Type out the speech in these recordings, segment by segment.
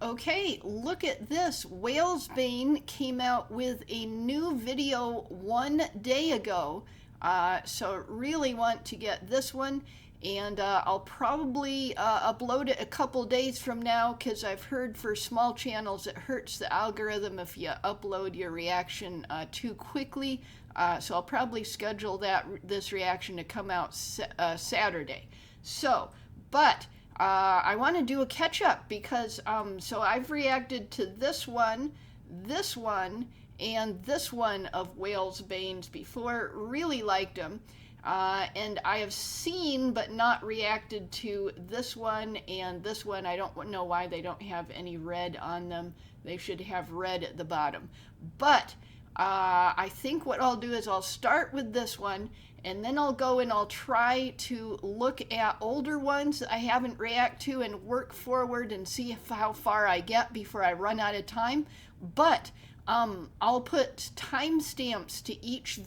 Okay, look at this. Bane came out with a new video 1 day ago. So really want to get this one, and I'll probably upload it a couple days from now, because I've heard for small channels it hurts the algorithm if you upload your reaction too quickly. So I'll probably schedule this reaction to come out Saturday. So, but I want to do a catch-up because so I've reacted to this one, and this one of Bane's before. Really liked them, and I have seen but not reacted to this one and this one. I don't know why they don't have any red on them. They should have red at the bottom. But I think what I'll do is I'll start with this one, and then I'll go and I'll try to look at older ones that I haven't reacted to and work forward and see how far I get before I run out of time. But I'll put timestamps to each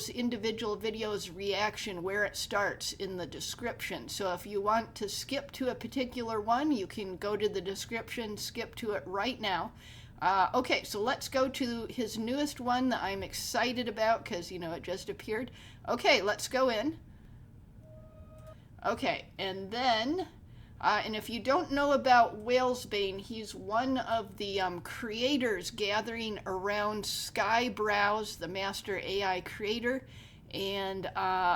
individual video's reaction where it starts in the description. So if you want to skip to a particular one, you can go to the description, skip to it right now. Okay, so let's go to his newest one that I'm excited about because, you know, it just appeared. Okay, let's go in. Okay, and then, and if you don't know about Bane, he's one of the creators gathering around Skyebrows, the master AI creator. And,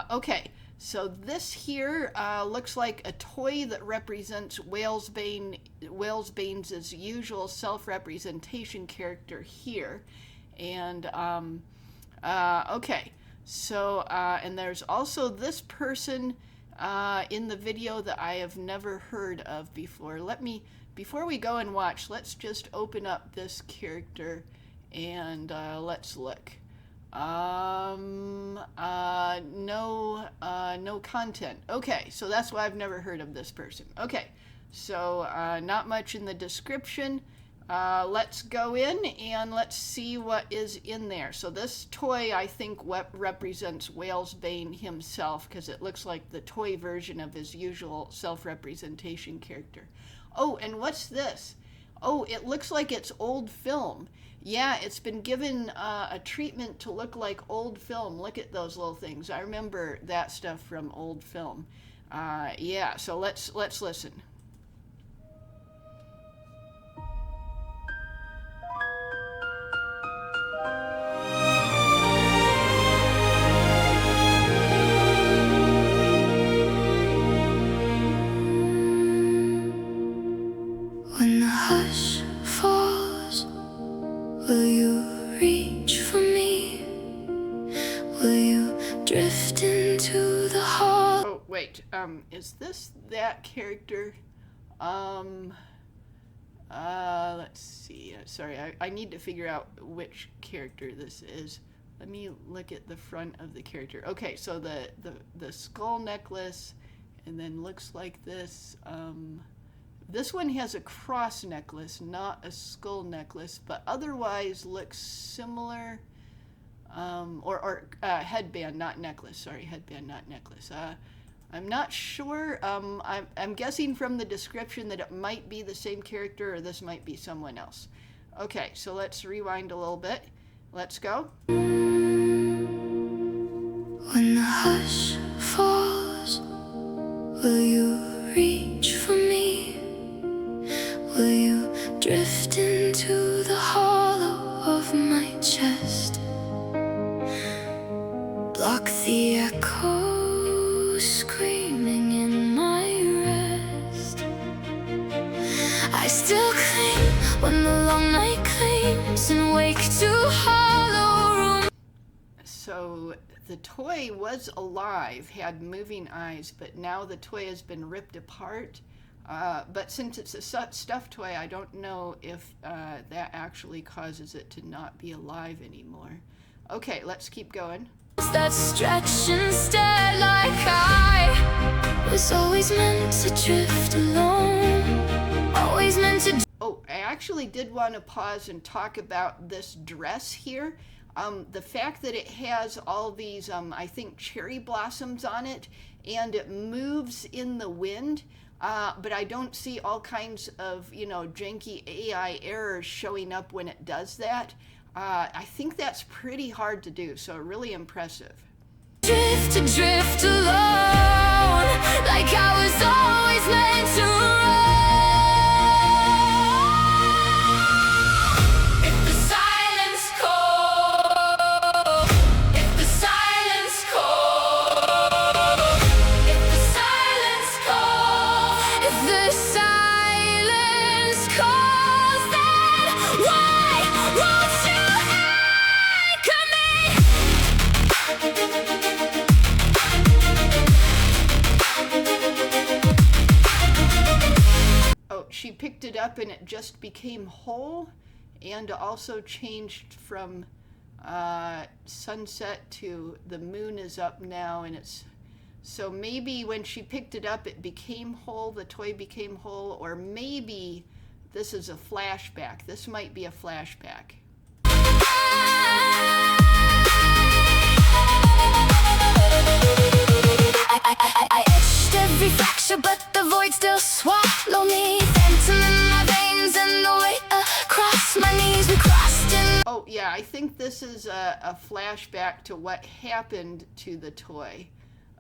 okay, so this here looks like a toy that represents Bane's usual self-representation character here. And, okay, so, and there's also this person in the video that I have never heard of before. Before we go and watch, let's just open up this character and let's look. No content. Okay, so that's why I've never heard of this person. Okay, so not much in the description. Let's go in and let's see what is in there. So this toy, I think, represents Bane himself, because it looks like the toy version of his usual self-representation character. Oh, and what's this? Oh, it looks like it's old film. Yeah, it's been given a treatment to look like old film. Look at those little things. I remember that stuff from old film. Yeah, so let's listen. When the hush falls, will you reach for me? Will you drift into the hall? Oh, wait, is this that character? Let's see. Sorry, I need to figure out which character this is. Let me look at the front of the character. Okay, so the skull necklace, and then looks like this. This one has a cross necklace, not a skull necklace, but otherwise looks similar. Or headband, not necklace. Sorry, headband, not necklace. I'm not sure. I'm guessing from the description that it might be the same character, or this might be someone else. Okay, so let's rewind a little bit. Let's go. When the hush falls, will you reach for me? Will you drift into the hollow of my chest? Block the echo screaming in my rest. I still cling when the long night claims and wake to hollow room. So the toy was alive, had moving eyes, but now the toy has been ripped apart. But since it's a stuffed toy, I don't know if that actually causes it to not be alive anymore. Okay, let's keep going. That stretch and stare like I was always meant to drift alone. Always meant to. Oh, I actually did want to pause and talk about this dress here. The fact that it has all these, I think, cherry blossoms on it, and it moves in the wind. but I don't see all kinds of, janky AI errors showing up when it does that. I think that's pretty hard to do, so really impressive. Drift alone, like I was always meant to roam. If the silence calls, if the silence calls, if the silence calls, if the silence calls, then why won't you anchor me? Oh, she picked it up and it just became whole, and also changed from sunset to the moon is up now, and it's so maybe when she picked it up it became whole, the toy became whole, or maybe this is a flashback. This might be a flashback. I etched every fracture, but the void still swallow me. Phantom in my veins and the weight across my knees. We crossed in. Oh yeah, I think this is a flashback to what happened to the toy.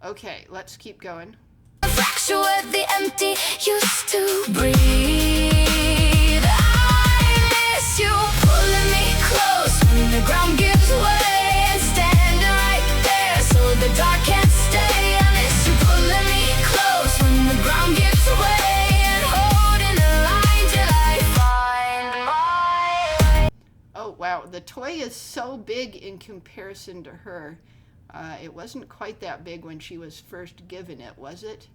Okay, let's keep going. A fracture where the empty used to breathe. I miss you pulling me close when the ground gives way, and standing right there so the dark can't stay. I miss you pulling me close when the ground gives way, and holding the line till I find my way. Oh wow, the toy is so big in comparison to her. It wasn't quite that big when she was first given it, was it?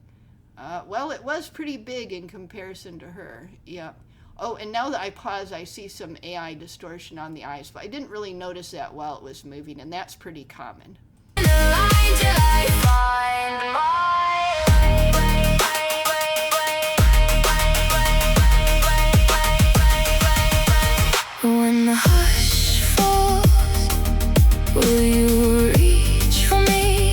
Well, it was pretty big in comparison to her. Yep. Oh, and now that I pause, I see some AI distortion on the eyes, but I didn't really notice that while it was moving, and that's pretty common. The line till I find my way. When the hush falls, will you reach for me?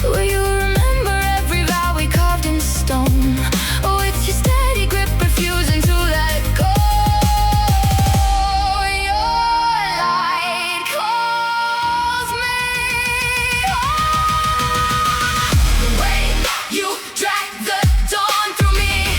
Will you remember every vow we carved in stone? Oh, it's your steady grip, refusing to let go. Your light calls me home. The way you dragged the dawn through me,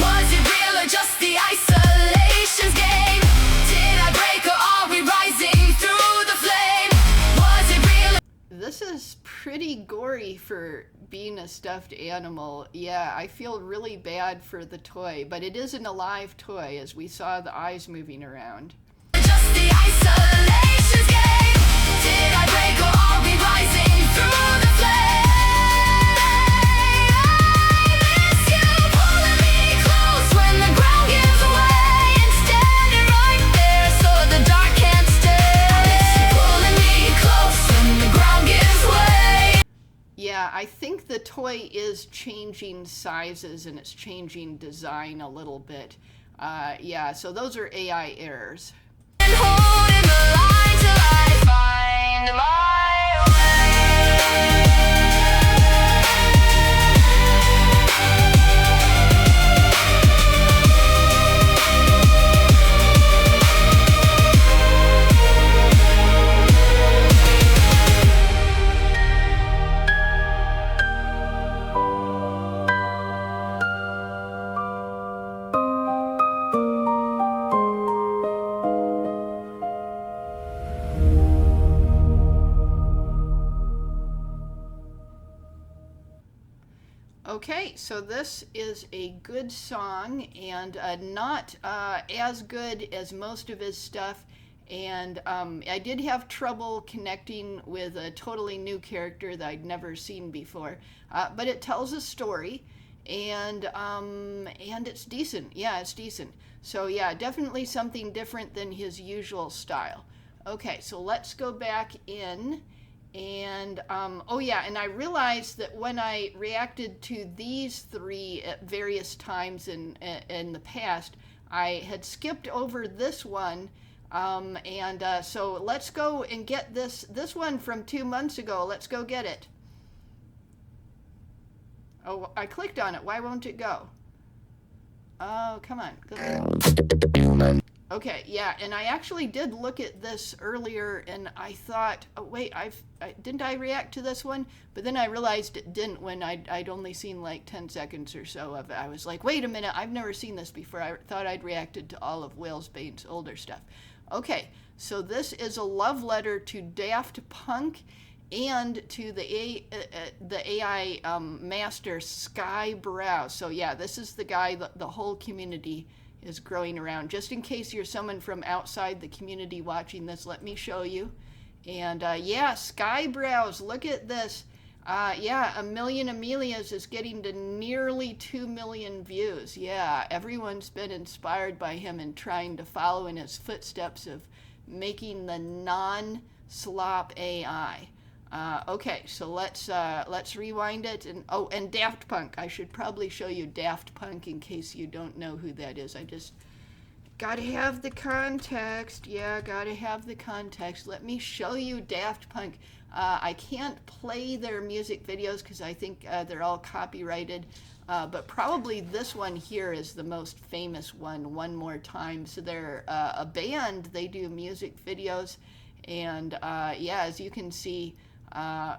was it real or just the isolation's game? Did I break or are we rising through the flame? Was it real? This is pretty gory for being a stuffed animal. Yeah, I feel really bad for the toy, but it is an alive toy, as we saw the eyes moving around. Just the isolation's game. Did I break or are we rising through the flame? I miss you pulling me close when the ground gives way, and standing right there so the dark can't stay. I miss you pulling me close when the ground gives way. Yeah, I think the toy is changing sizes and it's changing design a little bit. Yeah, so those are AI errors. And holding the line till I find my Okay, so this is a good song, and not as good as most of his stuff. And I did have trouble connecting with a totally new character that I'd never seen before. But it tells a story, and it's decent. Yeah, it's decent. So yeah, definitely something different than his usual style. Okay, so let's go back in. And oh yeah, and I realized that when I reacted to these three at various times in the past, I had skipped over this one. So let's go and get this one from 2 months ago. Let's go get it. Oh, I clicked on it. Why won't it go? Oh, come on. Okay, yeah, and I actually did look at this earlier, and I thought, oh, wait, didn't I react to this one? But then I realized it didn't when I'd only seen like 10 seconds or so of it. I was like, wait a minute, I've never seen this before. I thought I'd reacted to all of Wales Bane's older stuff. Okay, so this is a love letter to Daft Punk and to the AI master Skyebrows. So yeah, this is the guy that the whole community is growing around. Just in case you're someone from outside the community watching this, let me show you. And yeah, Skyebrows, look at this. Yeah, A Million Amelias is getting to nearly 2 million views. Yeah, everyone's been inspired by him and trying to follow in his footsteps of making the non-slop AI. Okay, so let's rewind it. And oh, and Daft Punk. I should probably show you Daft Punk in case you don't know who that is. I just gotta have the context. Yeah, gotta have the context. Let me show you Daft Punk. I can't play their music videos because I think they're all copyrighted. But probably this one here is the most famous one, One More Time. So they're a band. They do music videos. And yeah, as you can see,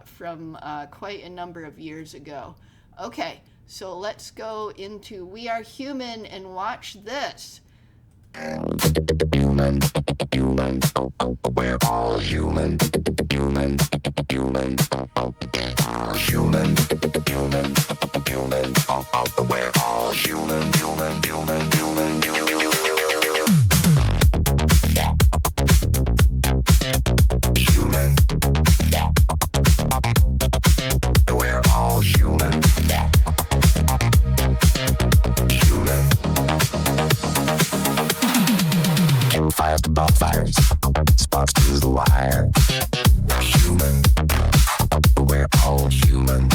from quite a number of years ago. Okay, so let's go into We Are Human and watch this. Human, we're all human, human, human, human, we're all human, we're all human. Fires to bonfires, sparks to the wire. Human, we're all human.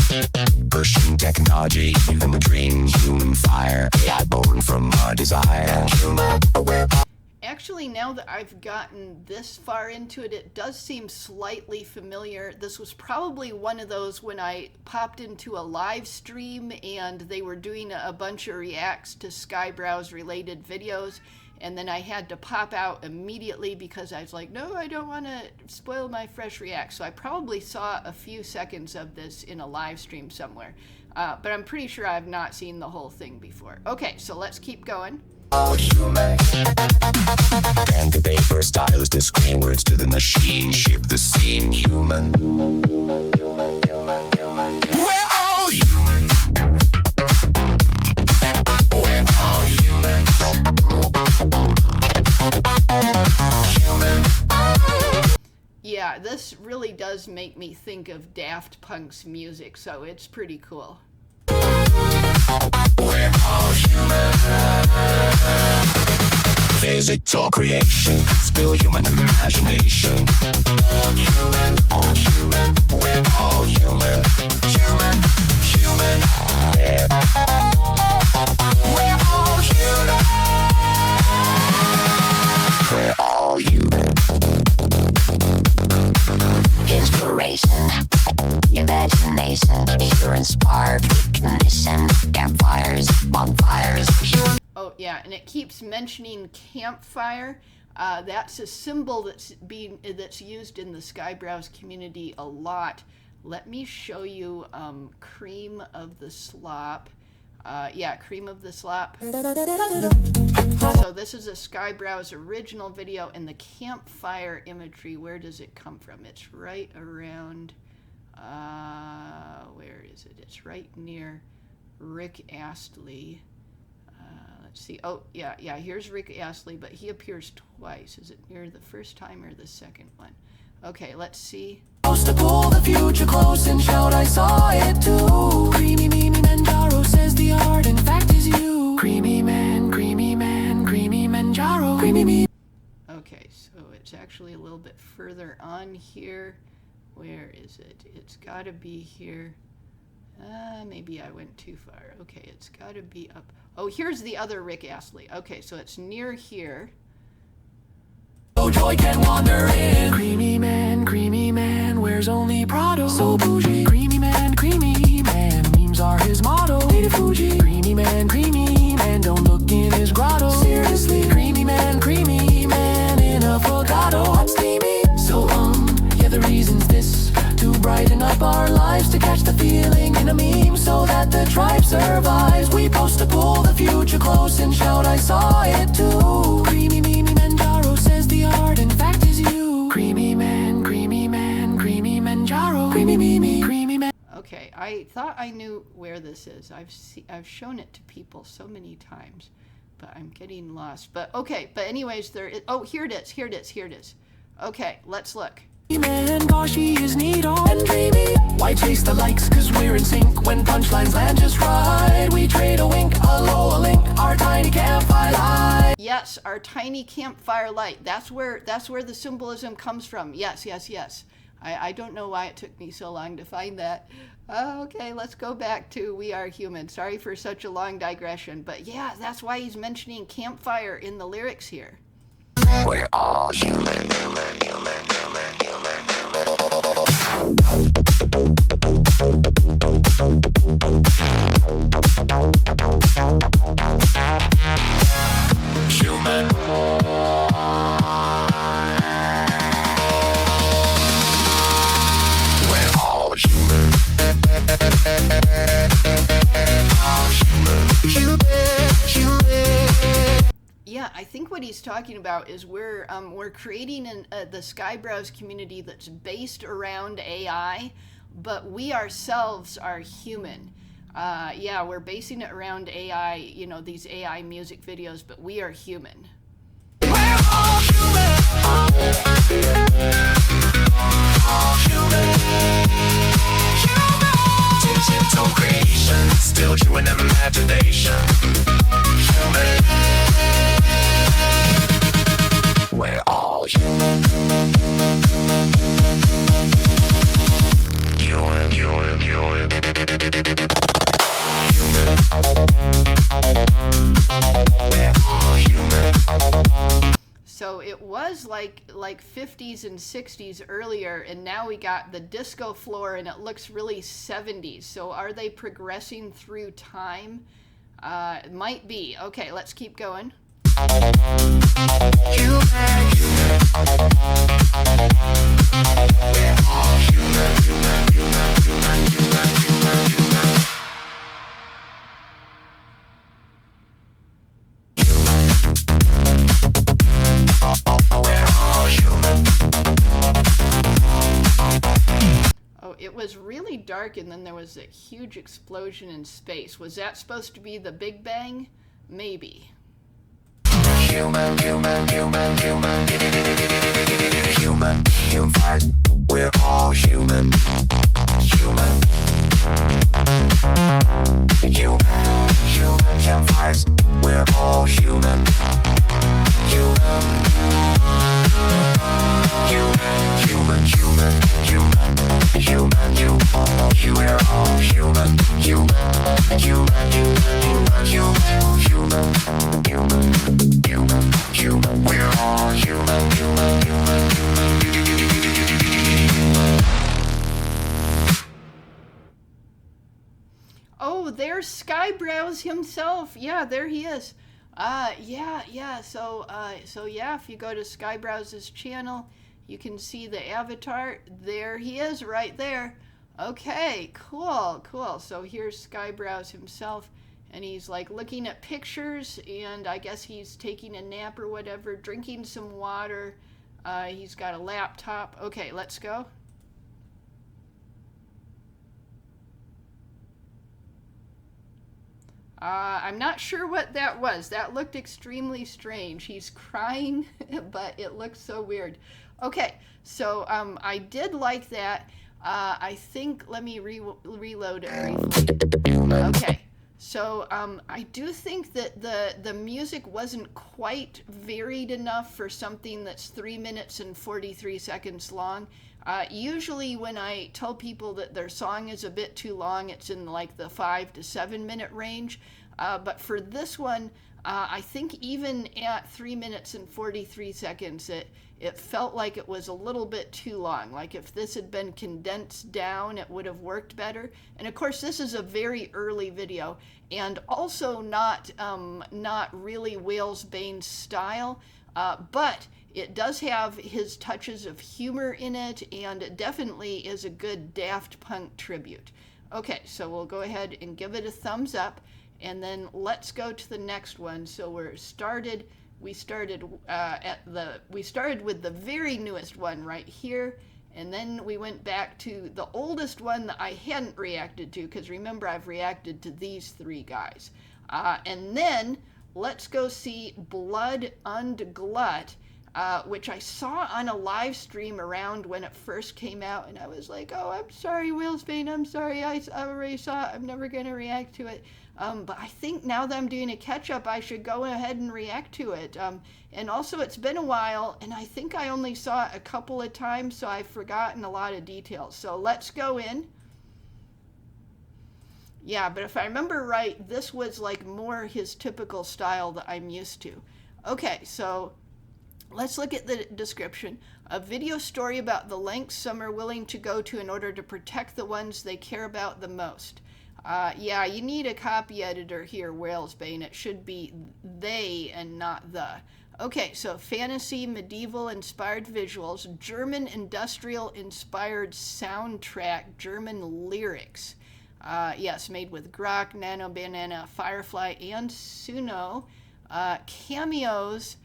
Pushing technology, human dream, human fire. AI born from our desire. Human, we're all. Actually, now that I've gotten this far into it, it does seem slightly familiar. This was probably one of those when I popped into a live stream and they were doing a bunch of reacts to Skyebrows related videos. And then I had to pop out immediately because I was like, no, I don't want to spoil my fresh react. So I probably saw a few seconds of this in a live stream somewhere. But I'm pretty sure I've not seen the whole thing before. Okay, so let's keep going. All human. Pen to paper, stylus to screen, words to the machine, shape the scene. Human. We're all human. We're all human. Yeah, this really does make me think of Daft Punk's music, so it's pretty cool. We're all human. Physical creation, still human imagination. All human, we're all human. Human, yeah. We're all human. We're all human. Inspiration, imagination, pure and spark, ignition, campfires, bonfires. Oh yeah, and it keeps mentioning campfire. That's a symbol that's used in the Skyebrows community a lot. Let me show you Cream of the Slop. Yeah, Cream of the Slop. So this is a Skyebrows original video, and the campfire imagery, where does it come from? It's right around, where is it? It's right near Rick Astley. Let's see. Oh, yeah, here's Rick Astley, but he appears twice. Is it near the first time or the second one? Okay, let's see. Supposed to pull the future close and shout I saw it too. Creamy Manjaro says the art in fact is you. Creamy Manjaro, creamy me. Okay, so it's actually a little bit further on here. Where is it? It's got to be here. Maybe I went too far. Okay, it's got to be up. Oh, here's the other Rick Astley. Okay, so it's near here. Oh, joy can wander in. Creamy man wears only Prado. So bougie. Creamy man, memes Skyebrows are his motto. Native Fuji, creamy man, don't look in his grotto. Seriously, creamy man in avocado. Hot steamy, so yeah, the reason's this: to brighten up our lives, to catch the feeling in a meme, so that the tribe survives. We post to pull the future close and shout, I saw it too. Creamy Manjaro says the art, in fact, is you. Creamy man, Manjaro. Creamy man. Okay, I thought I knew where this is. I've shown it to people so many times, but I'm getting lost. But okay, but anyways, oh, here it is. Okay, let's look. Man, gosh, he is neat and dreamy. Why chase the likes? Cause we're in sync. When punchlines land just right, we trade a wink, a link, our tiny campfire light. Yes, our tiny campfire light. That's where the symbolism comes from. Yes. I don't know why it took me so long to find that. Okay, let's go back to We Are Human. Sorry for such a long digression, but yeah, that's why he's mentioning campfire in the lyrics here. We're all human. Yeah, I think what he's talking about is we're creating the Skyebrows community that's based around AI, but we ourselves are human. Yeah, we're basing it around AI, you know, these AI music videos, but we are human. We're all human. Digital creation, still true in imagination. Human. We're all human. So it was like 50s and 60s earlier, and now we got the disco floor, and it looks really 70s. So are they progressing through time? It might be. Okay, let's keep going. Oh, it was really dark, and then there was a huge explosion in space. Was that supposed to be the Big Bang? Maybe. Human, fight. We're all human. Human can fight. We're all human. Human, we're all human. We're all human. Oh, there's Skyebrows himself. Yeah, there he is. Yeah. So yeah, if you go to Skyebrows' channel, you can see the avatar. There he is, right there. Okay, cool. So here's Skyebrows himself, and he's like looking at pictures, and I guess he's taking a nap or whatever, drinking some water. He's got a laptop. Okay, let's go. I'm not sure what that was. That looked extremely strange. He's crying, but it looks so weird. Okay, so I did like that. I think, let me reload it briefly. Okay, so I do think that the music wasn't quite varied enough for something that's 3 minutes and 43 seconds long. Usually when I tell people that their song is a bit too long, it's in like the 5 to 7 minute range. But for this one, I think even at 3 minutes and 43 seconds, it felt like it was a little bit too long. Like if this had been condensed down, it would have worked better. And of course, this is a very early video, and also not really Wales Bane's style, but it does have his touches of humor in it, and it definitely is a good Daft Punk tribute. Okay, so we'll go ahead and give it a thumbs up. And then let's go to the next one. So we started with the very newest one right here, and then we went back to the oldest one that I hadn't reacted to, because remember, I've reacted to these three guys. And then let's go see Blood und Glut, which I saw on a live stream around when it first came out, and I was like, oh, I'm sorry, Wales Bane, I'm sorry, I already saw it, I'm never going to react to it. But I think now that I'm doing a catch-up, I should go ahead and react to it. And also, it's been a while, and I think I only saw it a couple of times, so I've forgotten a lot of details. So let's go in. Yeah, but if I remember right, this was like more his typical style that I'm used to. Okay, so let's look at the description. A video story about the lengths some are willing to go to in order to protect the ones they care about the most. Yeah, you need a copy editor here, Wales Bane. It should be they and not the. Okay, so fantasy, medieval-inspired visuals, German industrial-inspired soundtrack, German lyrics. Yes, made with Grok, Nano Banana, Firefly, and Suno. Cameos,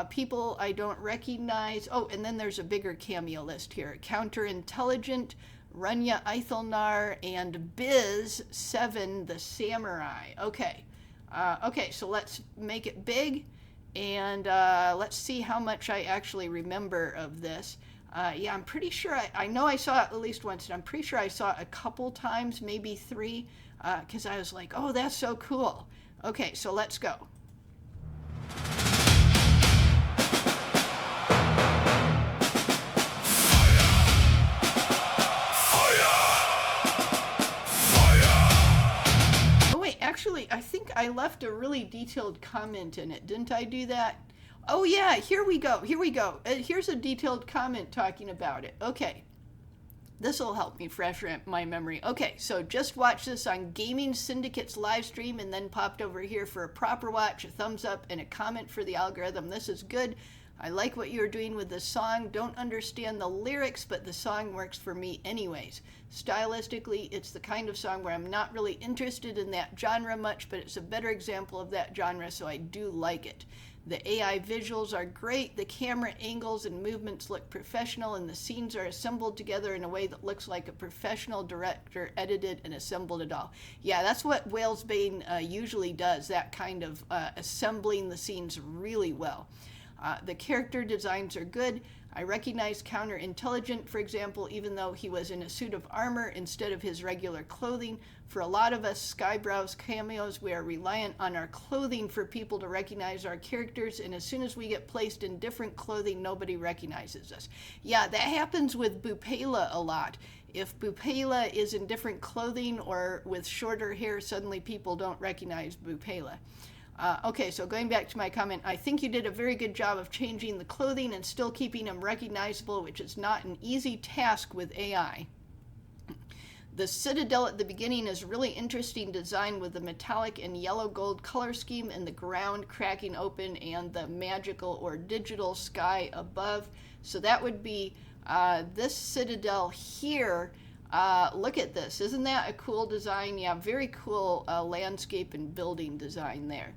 people I don't recognize. Oh, and then there's a bigger cameo list here. Counterintelligent, Runya Eithilnar, and Biz 7 the Samurai. Okay. Okay, so let's make it big, and let's see how much I actually remember of this. Yeah, I'm pretty sure, I know I saw it at least once, and I'm pretty sure I saw it a couple times, maybe 3, because I was like, oh, that's so cool. Okay, so let's go. Actually, I think I left a really detailed comment in it. Didn't I do that? Oh yeah, here we go. Here we go. Here's a detailed comment talking about it. Okay. This will help me freshen my memory. Okay, so just watch this on Gaming Syndicate's live stream and then popped over here for a proper watch, a thumbs up, and a comment for the algorithm. This is good. I like what you're doing with this song. Don't understand the lyrics, but the song works for me anyways. Stylistically, it's the kind of song where I'm not really interested in that genre much, but it's a better example of that genre, so I do like it. The AI visuals are great, the camera angles and movements look professional, and the scenes are assembled together in a way that looks like a professional director edited and assembled it all. Yeah, that's what Wales Bane usually does, that kind of assembling the scenes really well. The character designs are good. I recognize Counterintelligent, for example, even though he was in a suit of armor instead of his regular clothing. For a lot of us Skyebrows cameos, we are reliant on our clothing for people to recognize our characters, and as soon as we get placed in different clothing, nobody recognizes us. Yeah, that happens with Bupela a lot. If Bupela is in different clothing or with shorter hair, suddenly people don't recognize Bupela. Okay, so going back to my comment, I think you did a very good job of changing the clothing and still keeping them recognizable, which is not an easy task with AI. The citadel at the beginning is really interesting design with the metallic and yellow gold color scheme and the ground cracking open and the magical or digital sky above. So that would be this citadel here. Look at this. Isn't that a cool design? Yeah, very cool landscape and building design there.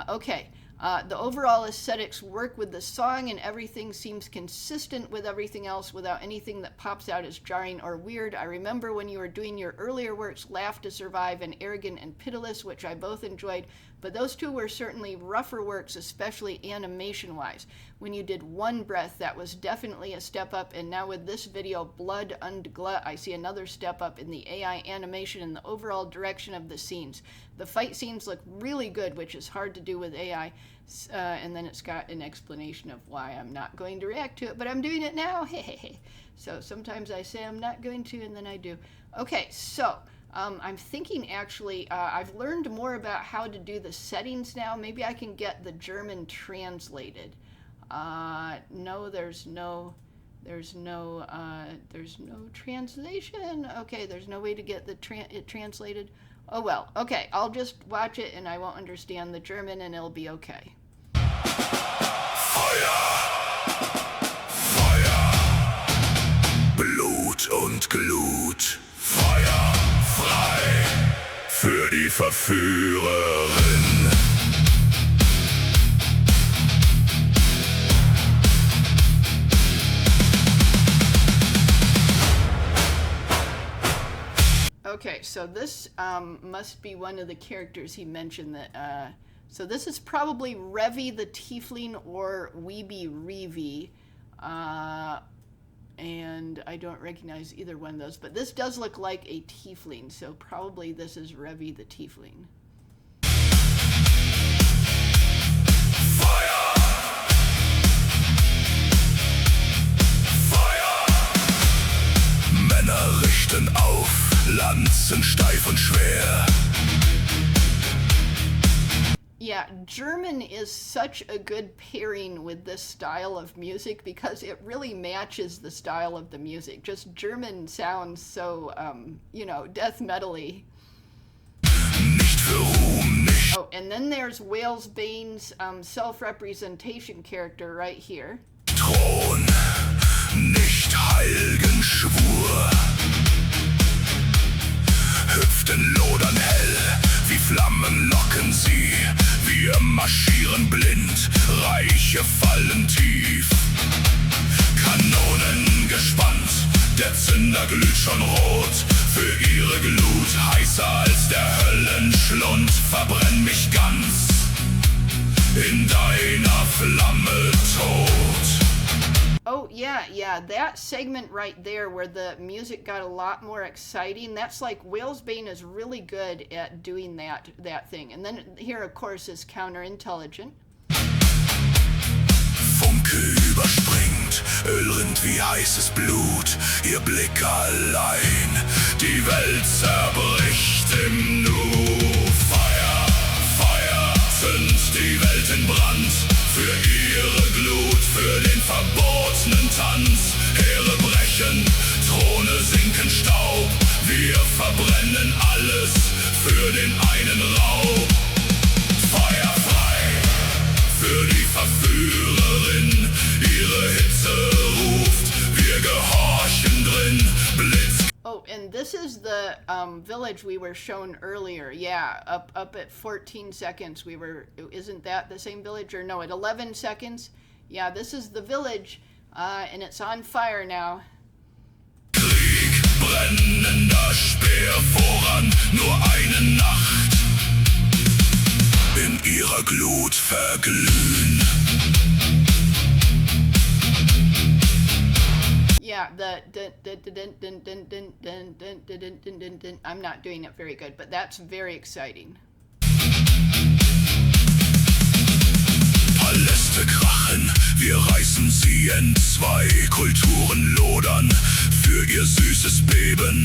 Okay. The overall aesthetics work with the song, and everything seems consistent with everything else without anything that pops out as jarring or weird. I remember when you were doing your earlier works, Laugh to Survive and Arrogant and Pitiless, which I both enjoyed, but those two were certainly rougher works, especially animation-wise. When you did One Breath, that was definitely a step up, and now with this video, Blood und Glut, I see another step up in the AI animation and the overall direction of the scenes. The fight scenes look really good, which is hard to do with AI, and then it's got an explanation of why I'm not going to react to it, but I'm doing it now. So sometimes I say I'm not going to, and then I do. Okay, so I'm thinking actually, I've learned more about how to do the settings now. Maybe I can get the German translated. No, there's no translation. Okay, there's no way to get it translated. Oh well, okay, I'll just watch it and I won't understand the German and it'll be okay. Blut und Glut. Feuer frei für die Verführerin. Okay, so this must be one of the characters he mentioned that, so this is probably Revy the Tiefling or Weeby Reevy, and I don't recognize either one of those, but this does look like a Tiefling, so probably this is Revy the Tiefling. Männer richten auf, Lanzen steif und schwer. Yeah, German is such a good pairing with this style of music because it really matches the style of the music. Just German sounds so, you know, death metal-y. Nicht für Ruhm, nicht Oh, and then there's Wales Bane's self-representation character right here. Thron, nicht heiligen Schwur. Hüften lodern hell, wie Flammen locken sie. Wir marschieren blind, Reiche fallen tief. Kanonen gespannt, der Zünder glüht schon rot. Für ihre Glut heißer als der Höllenschlund. Verbrenn mich ganz, in deiner Flamme tot. Oh, yeah, that segment right there where the music got a lot more exciting, that's like Wales Bane is really good at doing that thing. And then here, of course, is counterintelligent. Funke überspringt, Öl rinnt wie heißes Blut, ihr Blick allein, die Welt zerbricht im Nu. Feuer, Feuer, zünd die Welt in Brand, für ihre Glut, für den verbotenen Tanz. Heere brechen, Throne sinken Staub, wir verbrennen alles für den einen Raub. Feuer frei für die Verführerin, ihre Hitze ruft, wir gehorchen drin, Blitz. Oh, and this is the village we were shown earlier. Yeah, up at 14 seconds we were, isn't that the same village? Or no, at 11 seconds? Yeah, this is the village, and it's on fire now. Krieg, brennender Speer voran, nur eine Nacht. In ihrer Glut verglühen. Yeah, I'm not doing it very good, but that's very exciting. Paläste krachen, wir reißen sie entzwei. Kulturen lodern für ihr süßes Beben.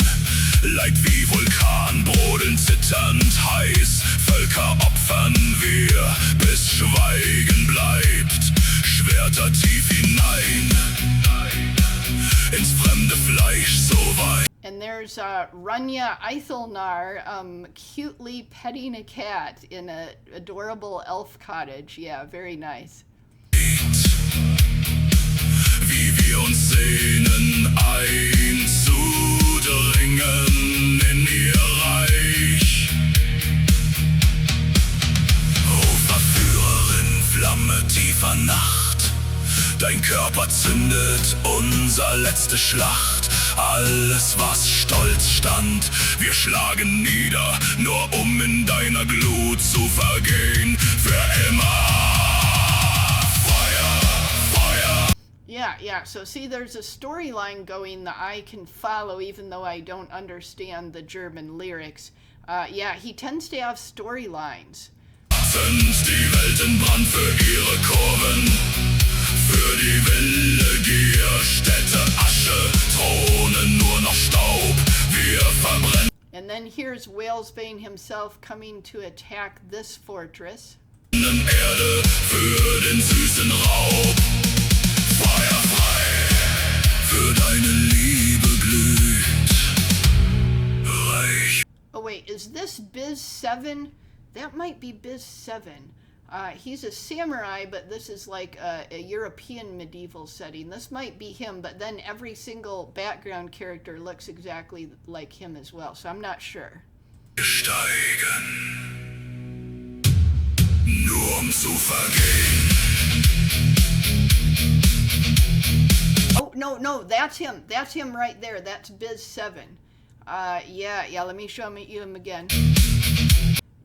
Leid wie Vulkan, brodeln zitternd heiß. Völker opfern wir, bis Schweigen bleibt. Schwerter tief hinein, ins fremde Fleisch so weit. And there's Runya Eithilnar cutely petting a cat in an adorable elf cottage. Yeah, very nice. Wie wir uns sehnen, einzudringen in ihr Reich. O Verführerin, Flamme tiefer Nacht, dein Körper zündet unser letzte Schlacht. Alles, was stolz stand, wir schlagen nieder, nur um in deiner Glut zu vergehen, für immer. Feuer, Feuer. Yeah, so see there's a storyline going that I can follow even though I don't understand the German lyrics. Yeah, he tends to have storylines. Sind die Welt in Brand für ihre Kurven, für die wilde Gier, Städte Asche, Thronen nur noch Staub, wir verbrennen. And then here's Wales Bane himself coming to attack this fortress. Erde für den süßen Raub. Feuer frei, für deine Liebe glüht. Reich. Oh wait, is this Biz 7? That might be Biz 7. He's a samurai, but this is like a European medieval setting. This might be him, but then every single background character looks exactly like him as well, so I'm not sure. Steigen, nur zu vergehen. Oh, no, that's him. That's him right there. That's Biz 7. Yeah, let me show you him again.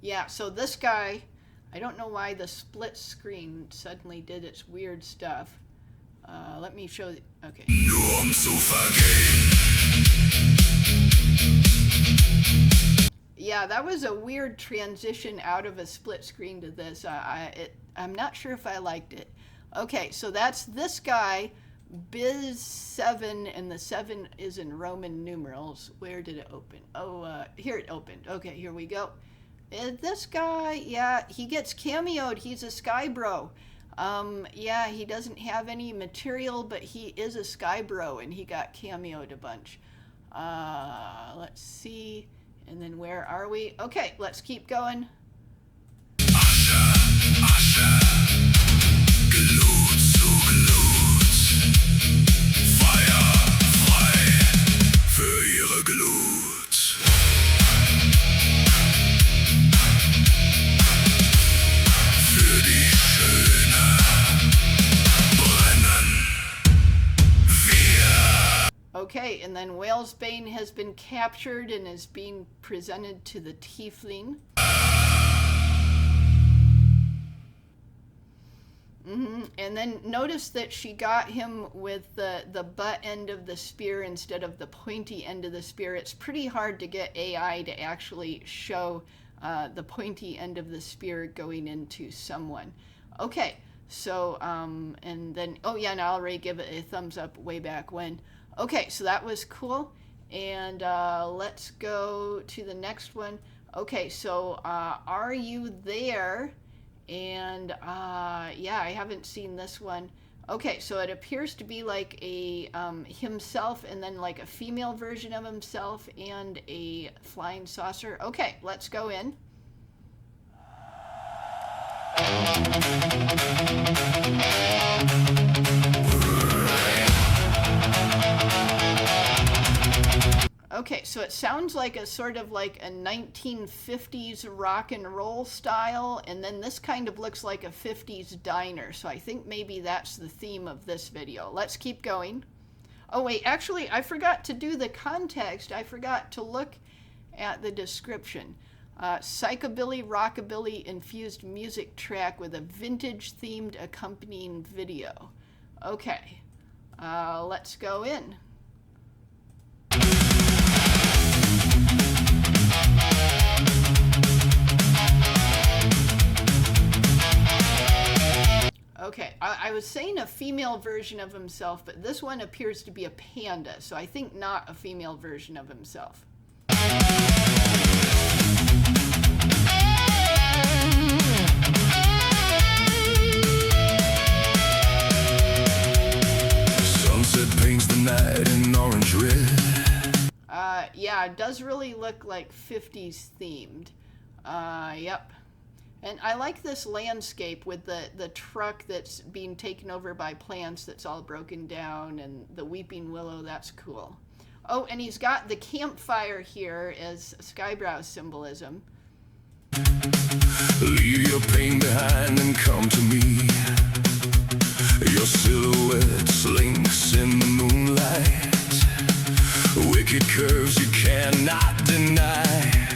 Yeah, so this guy, I don't know why the split screen suddenly did its weird stuff. Let me show you. Okay. Nur zu vergehen. Yeah, that was a weird transition out of a split screen to this. I'm not sure if I liked it. Okay, so that's this guy, Biz 7, and the 7 is in Roman numerals. Where did it open? Oh, here it opened. Okay, here we go. This guy, yeah, he gets cameoed. He's a Skybro. Yeah, he doesn't have any material, but he is a Skybro, and he got cameoed a bunch. Let's see. And then where are we? Okay, let's keep going. Glut zu Glut. Feuer frei für ihre Glut. Für die Schöne brennen wir. Okay, and then Wales Bane has been captured and is being presented to the Tiefling. And then notice that she got him with the butt end of the spear instead of the pointy end of the spear. It's pretty hard to get AI to actually show the pointy end of the spear going into someone. Okay, so, and then, oh yeah, and I already give it a thumbs up way back when. Okay, so that was cool. And let's go to the next one. Okay, so are you there? And yeah, I haven't seen this one. Okay, so it appears to be like a himself and then like a female version of himself and a flying saucer. Okay, let's go in. Okay, so it sounds like a sort of like a 1950s rock and roll style, and then this kind of looks like a 50s diner, so I think maybe that's the theme of this video. Let's keep going. Oh wait, actually I forgot to do the context. I forgot to look at the description. Psychobilly-Rockabilly infused music track with a vintage themed accompanying video. Okay, let's go in. Okay, I was saying a female version of himself, but this one appears to be a panda, so I think not a female version of himself. Sunset paints the night in orange red. Yeah, it does really look like 50s themed. Yep. And I like this landscape with the truck that's being taken over by plants that's all broken down, and the weeping willow. That's cool. Oh, and he's got the campfire here as Skyebrows symbolism. Leave your pain behind and come to me. Your silhouette slinks in the moonlight. Wicked curves you cannot deny.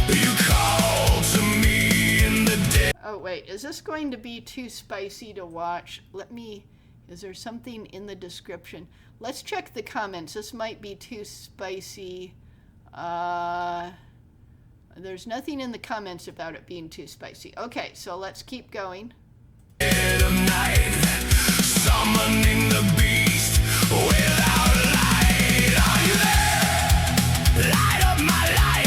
You call to me in the day. Oh, wait, is this going to be too spicy to watch? Is there something in the description? Let's check the comments. This might be too spicy. There's nothing in the comments about it being too spicy. Okay, so let's keep going. Dead of night, summoning the beast without light. Are you there? Light up my life.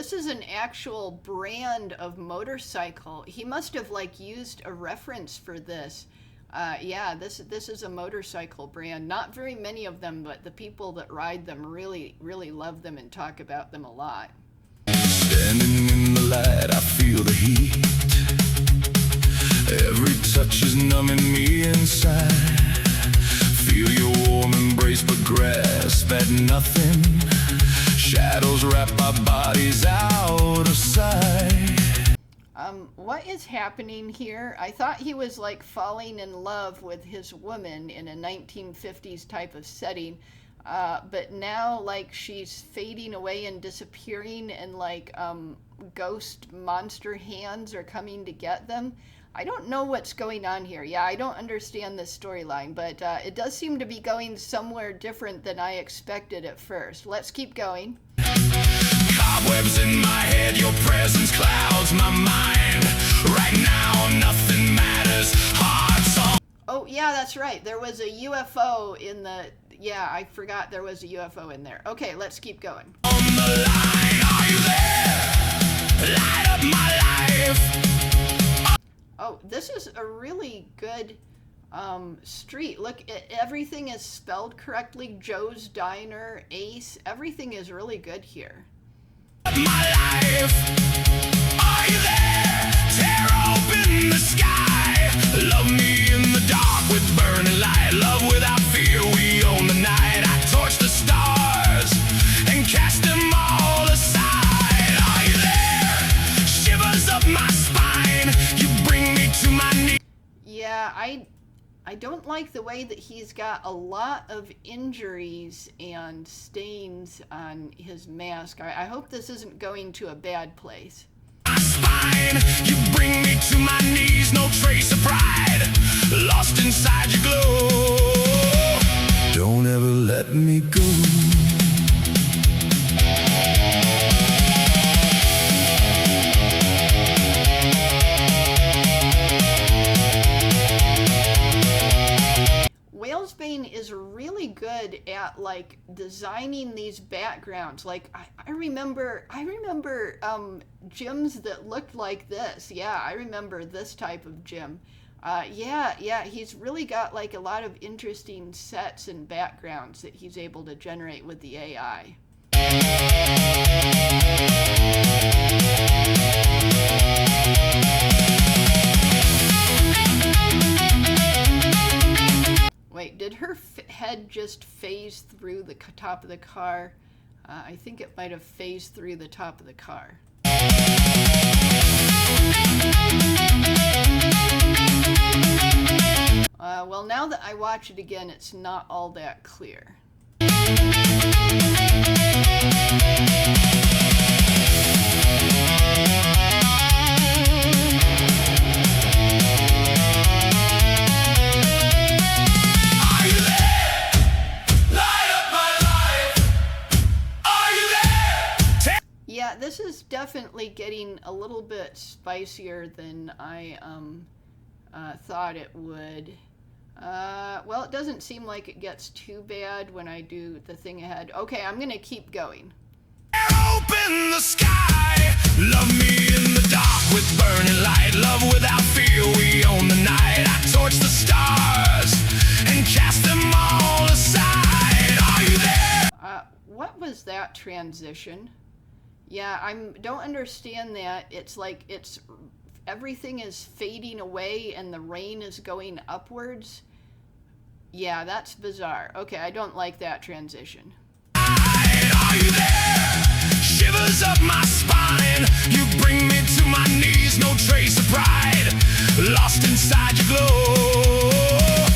this is an actual brand of motorcycle. He must have like used a reference for this. Yeah, this is a motorcycle brand. Not very many of them, but the people that ride them really love them and talk about them a lot. Standing in the light, I feel the heat. Every touch is numbing me inside. Feel your warm embrace, but grasp at nothing. Shadows wrap our bodies out of sight. What is happening here? I thought he was like falling in love with his woman in a 1950s type of setting, but now like she's fading away and disappearing, and like ghost monster hands are coming to get them. I don't know what's going on here. Yeah, I don't understand this storyline, but it does seem to be going somewhere different than I expected at first. Let's keep going. Cobwebs in my head, your presence clouds my mind. Right now, nothing matters. Hearts on. Oh, yeah, that's right. There was a UFO in the... Yeah, I forgot there was a UFO in there. Okay, let's keep going. On the line, are you there? Light up my life. Oh, this is a really good street. Look, everything is spelled correctly. Joe's Diner, Ace, everything is really good here. My life. Are you there? Tear open the sky. Love me in the dark with burning light. Love without fear, we own the night. I torch the stars and cast them all aside. Are you there? Shivers up my spine. You bring me to my knees. Yeah, I don't like the way that he's got a lot of injuries and stains on his mask. I hope this isn't going to a bad place. My spine, you bring me to my knees, no trace of pride, lost inside your glow. Don't ever let me go. Bane is really good at like designing these backgrounds. Like I remember gyms that looked like this. Yeah, I remember this type of gym. Yeah, he's really got like a lot of interesting sets and backgrounds that he's able to generate with the AI. Wait, did her head just phase through the top of the car? I think it might have phased through the top of the car. Well, now that I watch it again, it's not all that clear. Yeah, this is definitely getting a little bit spicier than I thought it would. Well, it doesn't seem like it gets too bad when I do the thing ahead. Okay, I'm gonna keep going. Open the sky, love me in the dark with burning light, love without fear, we own the night. I torch the stars and cast them all aside. Are you there? What was that transition? Yeah, I don't understand that. It's like everything is fading away and the rain is going upwards. Yeah, that's bizarre. Okay, I don't like that transition. Are you there? Shivers up my spine. You bring me to my knees, no trace of pride, lost inside your glow.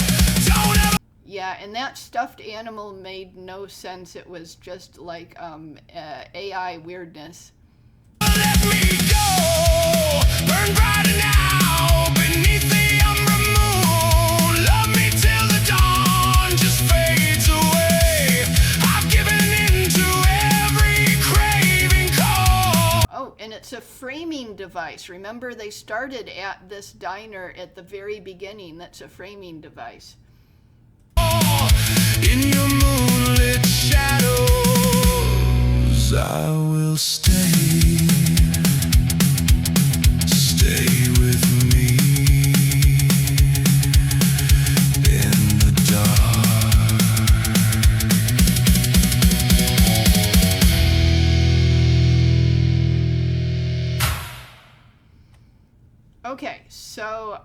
Don't ever. Yeah, and that stuffed animal made no sense. It was just like AI weirdness. Let me go, burn brighter now, beneath the umbra moon. Love me till the dawn just fades away. I've given in to every craving call. Oh, and it's a framing device. Remember, they started at this diner at the very beginning. That's a framing device. In your moonlit shadows, 'cause I will stay. Stay with me in the dark. Okay, so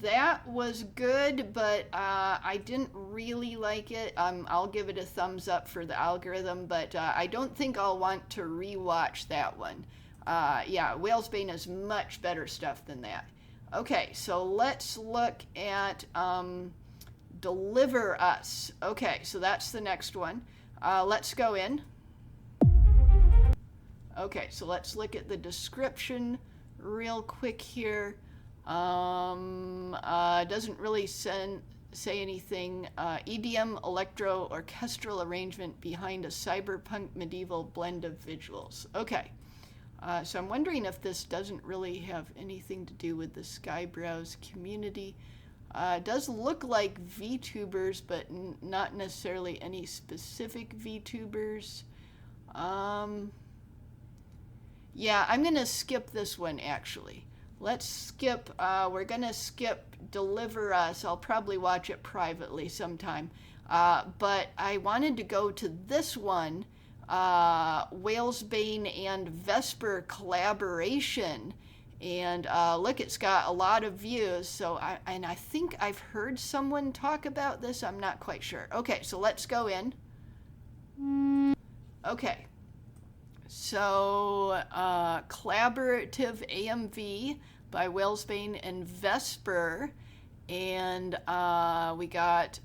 that was good, but I didn't really like it. I'll give it a thumbs up for the algorithm, but I don't think I'll want to rewatch that one. Yeah, Whalesbane is much better stuff than that. Okay, so let's look at Deliver Us. Okay, so that's the next one. Let's go in. Okay, so let's look at the description real quick here. Doesn't really say anything. EDM electro orchestral arrangement behind a cyberpunk medieval blend of visuals. Okay, so I'm wondering if this doesn't really have anything to do with the Skyebrows community. It does look like VTubers, but not necessarily any specific VTubers. Yeah, I'm gonna skip this one actually. Let's skip, we're gonna skip Deliver Us. I'll probably watch it privately sometime. But I wanted to go to this one, Whalesbane and Vesper collaboration. And look, it's got a lot of views. So, I think I've heard someone talk about this. I'm not quite sure. Okay, so let's go in. Okay. So, collaborative AMV by Whalesbane and Vesper. And we got,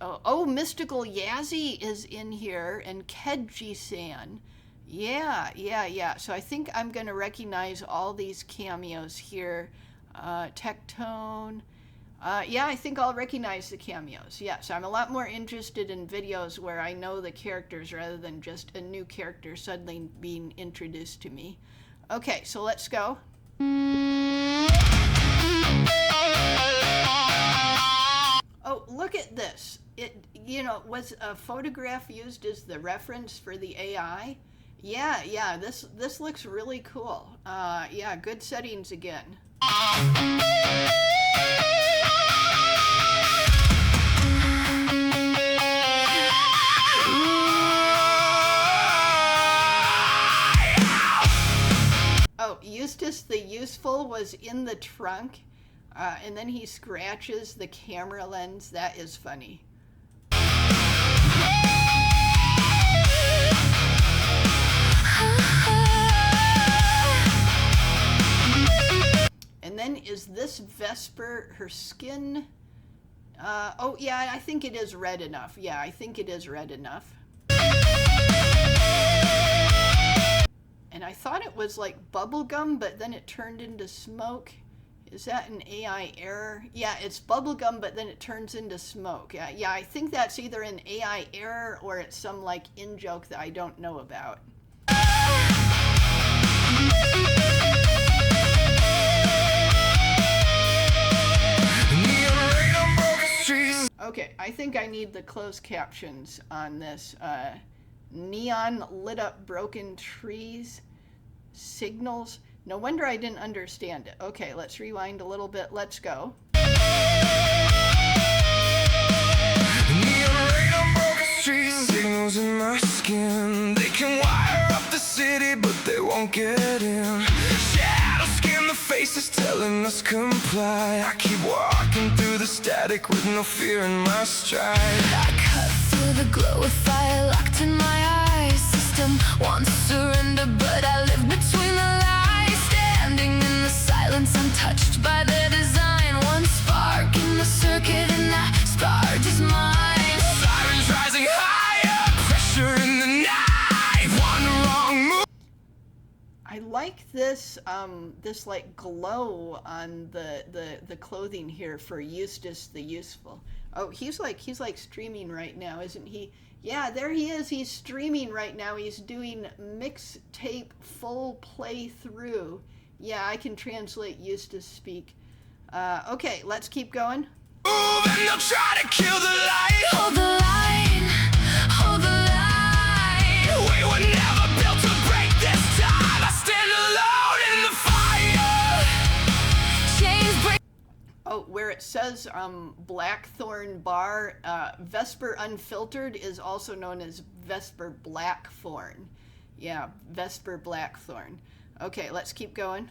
Mystical Yazzie is in here, and Kedji-san. Yeah. So I think I'm going to recognize all these cameos here. Tectone. Yeah, I think I'll recognize the cameos. Yeah, so I'm a lot more interested in videos where I know the characters rather than just a new character suddenly being introduced to me. Okay, so let's go. Oh, look at this. It, was a photograph used as the reference for the AI? Yeah, this looks really cool. Yeah, good settings again. Oh, Eustace the Useful was in the trunk, and then he scratches the camera lens. That is funny. And then is this Vesper, her skin? Oh, yeah, I think it is red enough. Yeah, I think it is red enough. And I thought it was like bubblegum, but then it turned into smoke. Is that an AI error? Yeah, it's bubblegum, but then it turns into smoke. Yeah, I think that's either an AI error or it's some like in-joke that I don't know about. Okay, I think I need the closed captions on this. Neon lit up broken trees, signals. No wonder I didn't understand it. Okay, let's rewind a little bit. Let's go. Signals in my skin. They can wire up the city, but they won't get in. Shadows scan the faces telling us comply. I keep walking through the static with no fear in my stride. I cut through the glow with fire locked in my eyes. System wants to surrender, but I live between the lies. Standing in the silence, untouched by their design. One spark in the circuit, and that spark is mine. Sirens rising higher, pressure in the night. One wrong move. I like this this like glow on the clothing here for Eustace the Useful. Oh, he's like streaming right now, isn't he? Yeah, there he is. He's streaming right now. He's doing mixtape full playthrough. Yeah, I can translate Eustace speak. Okay, let's keep going. Move and they'll try to kill the light. Hold the line, hold the line. We were never built to break Oh, where it says Blackthorn Bar, Vesper Unfiltered is also known as Vesper Blackthorn. Yeah, Vesper Blackthorn. Okay, let's keep going.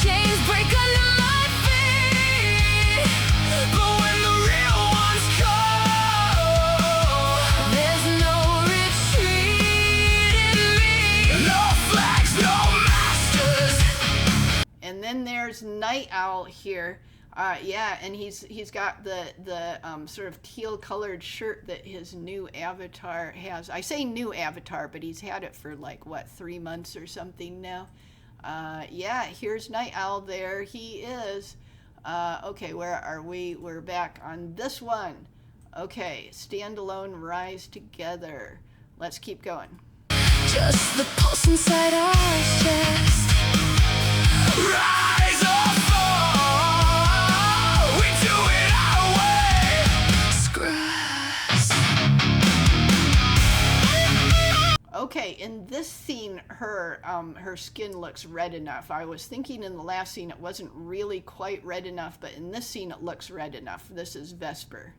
Chains break under my feet, but when the real ones come, there's no retreat in me. No flags, no masters. And then there's Night Owl here. Yeah, and he's got the sort of teal colored shirt that his new avatar has. I say new avatar, but he's had it for like, what, 3 months or something now. Yeah, here's Night Owl. There he is. Okay, where are we? We're back on this one. Okay, Standalone, Rise Together. Let's keep going. Just the pulse inside our chest. Rise or fall, we do it our way. Scratch. Okay, in this scene, her skin looks red enough. I was thinking in the last scene it wasn't really quite red enough, but in this scene it looks red enough. This is Vesper.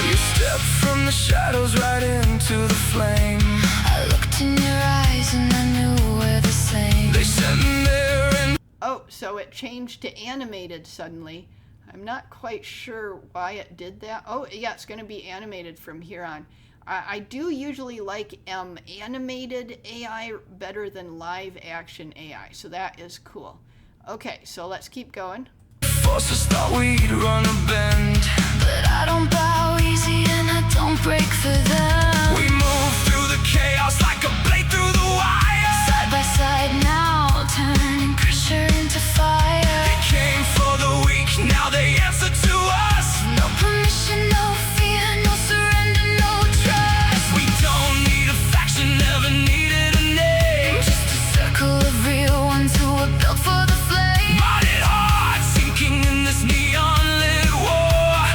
You stepped from the shadows right into the flame. I looked in your eyes and I knew we're the same. They sent me there and Oh, so it changed to animated suddenly. I'm not quite sure why it did that. Oh, yeah, it's going to be animated from here on. I do usually like animated AI better than live action AI, so that is cool. Okay, so let's keep going. forces thought we'd run a bend, but I don't bow easy and I don't break for them. We move through the chaos like a blade through the wire. Side by side now, turning pressure into fire. They came for the weak, now they answer to us. No permission, no fear, no surrender, no trust. We don't need a faction, never needed a name. Just a circle of real ones who were built for the flame. Bodied hard, sinking in this neon-lit war.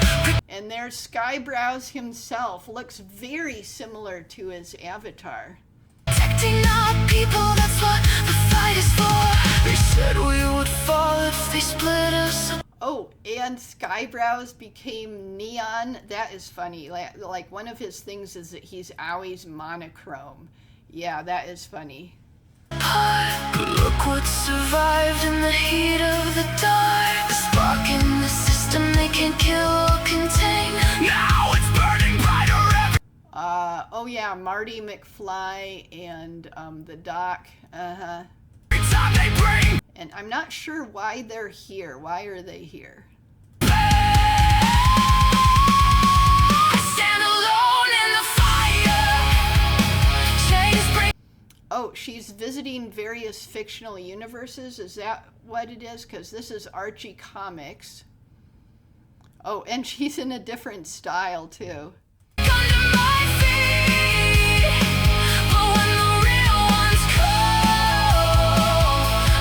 And there's Skyebrows himself. Looks very similar to his avatar. Protecting our people, that's what the fight is for. They said we would fall if they split us up. Oh, and Skyebrows became neon. That is funny. Like one of his things is that he's always monochrome. Yeah, that is funny. But look what survived in the heat of the dark. The spark in the system they can't kill or contain. Now it's burning brighter every. Oh yeah, Marty McFly and the Doc. Time they bring. And I'm not sure why they're here. Why are they here? Stand alone in the fire. Chains break. Oh, she's visiting various fictional universes. Is that what it is? Because this is Archie Comics. Oh, and she's in a different style too. Under my feet. But when the real ones come,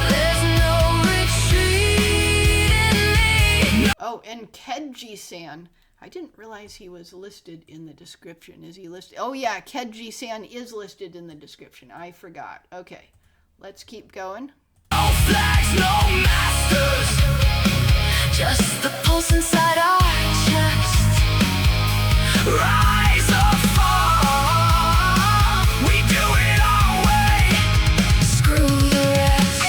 there's no retreat in me. Oh, and Kedji-san. I didn't realize he was listed in the description. Is he listed? Oh yeah, Kedji-san is listed in the description. I forgot. Okay, let's keep going. No flags, no masters. Just the pulse inside our chest. Rise or fall, we do it our way. Screw the rest.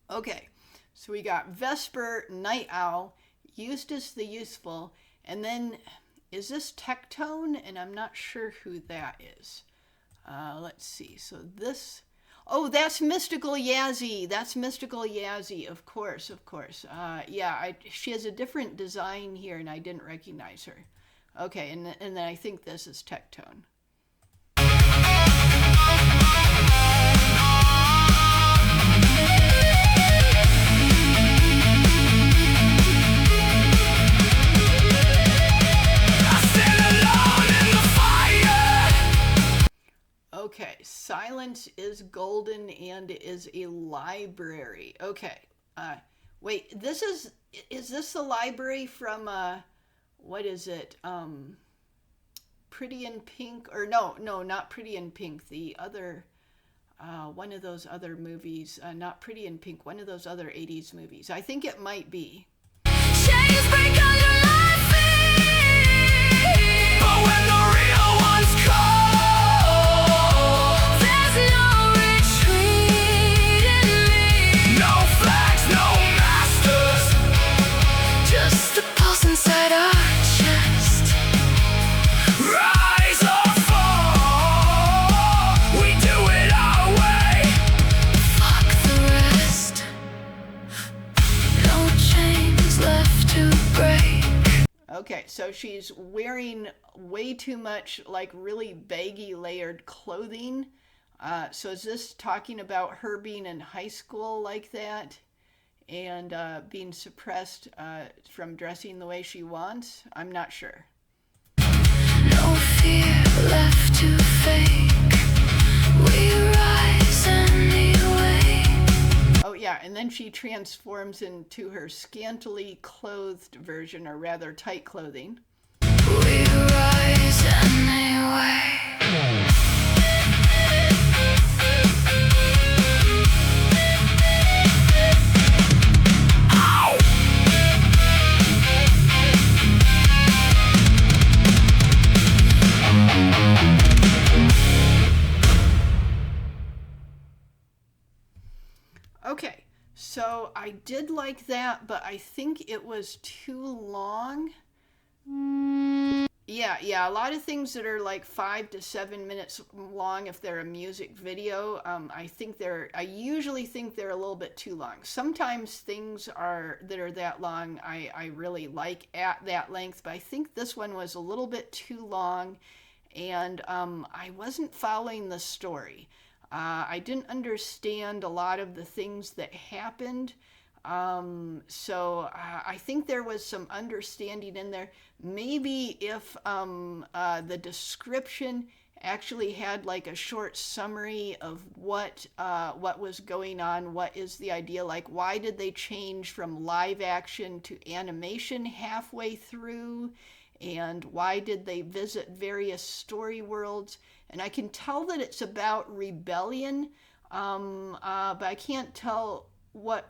Okay, so we got Vesper, Night Owl, Eustace the Useful, and then is this Tectone? And I'm not sure who that is. Let's see. So this, oh, that's Mystical Yazzie. That's Mystical Yazzie, of course, of course. Yeah, she has a different design here, and I didn't recognize her. Okay, and then I think this is Tectone. silence is golden and is a library. Okay. Wait, is this the library from, what is it? Pretty in Pink, or no, not Pretty in Pink. The other, one of those other movies, not Pretty in Pink, one of those other 80s movies. I think it might be. Chains break on your life, but when the real ones call, there's no retreat in me. No flags, no masters, just the pulse inside our chest. Rise or fall, we do it our way. Fuck the rest. No chains left to break. Okay, so she's wearing way too much, like, really baggy layered clothing. So is this talking about her being in high school like that and being suppressed from dressing the way she wants? I'm not sure. No fear left to fake. We rise anyway. Oh yeah, and then she transforms into her scantily clothed version, or rather tight clothing. We rise anyway. Okay, so I did like that, but I think it was too long. Yeah, a lot of things that are like 5 to 7 minutes long, if they're a music video, I usually think they're a little bit too long. Sometimes things that are that long, I really like at that length, but I think this one was a little bit too long, and I wasn't following the story. I didn't understand a lot of the things that happened. So I think there was some understanding in there. Maybe if the description actually had like a short summary of what was going on, what is the idea, like why did they change from live action to animation halfway through, and why did they visit various story worlds. And I can tell that it's about rebellion, but I can't tell what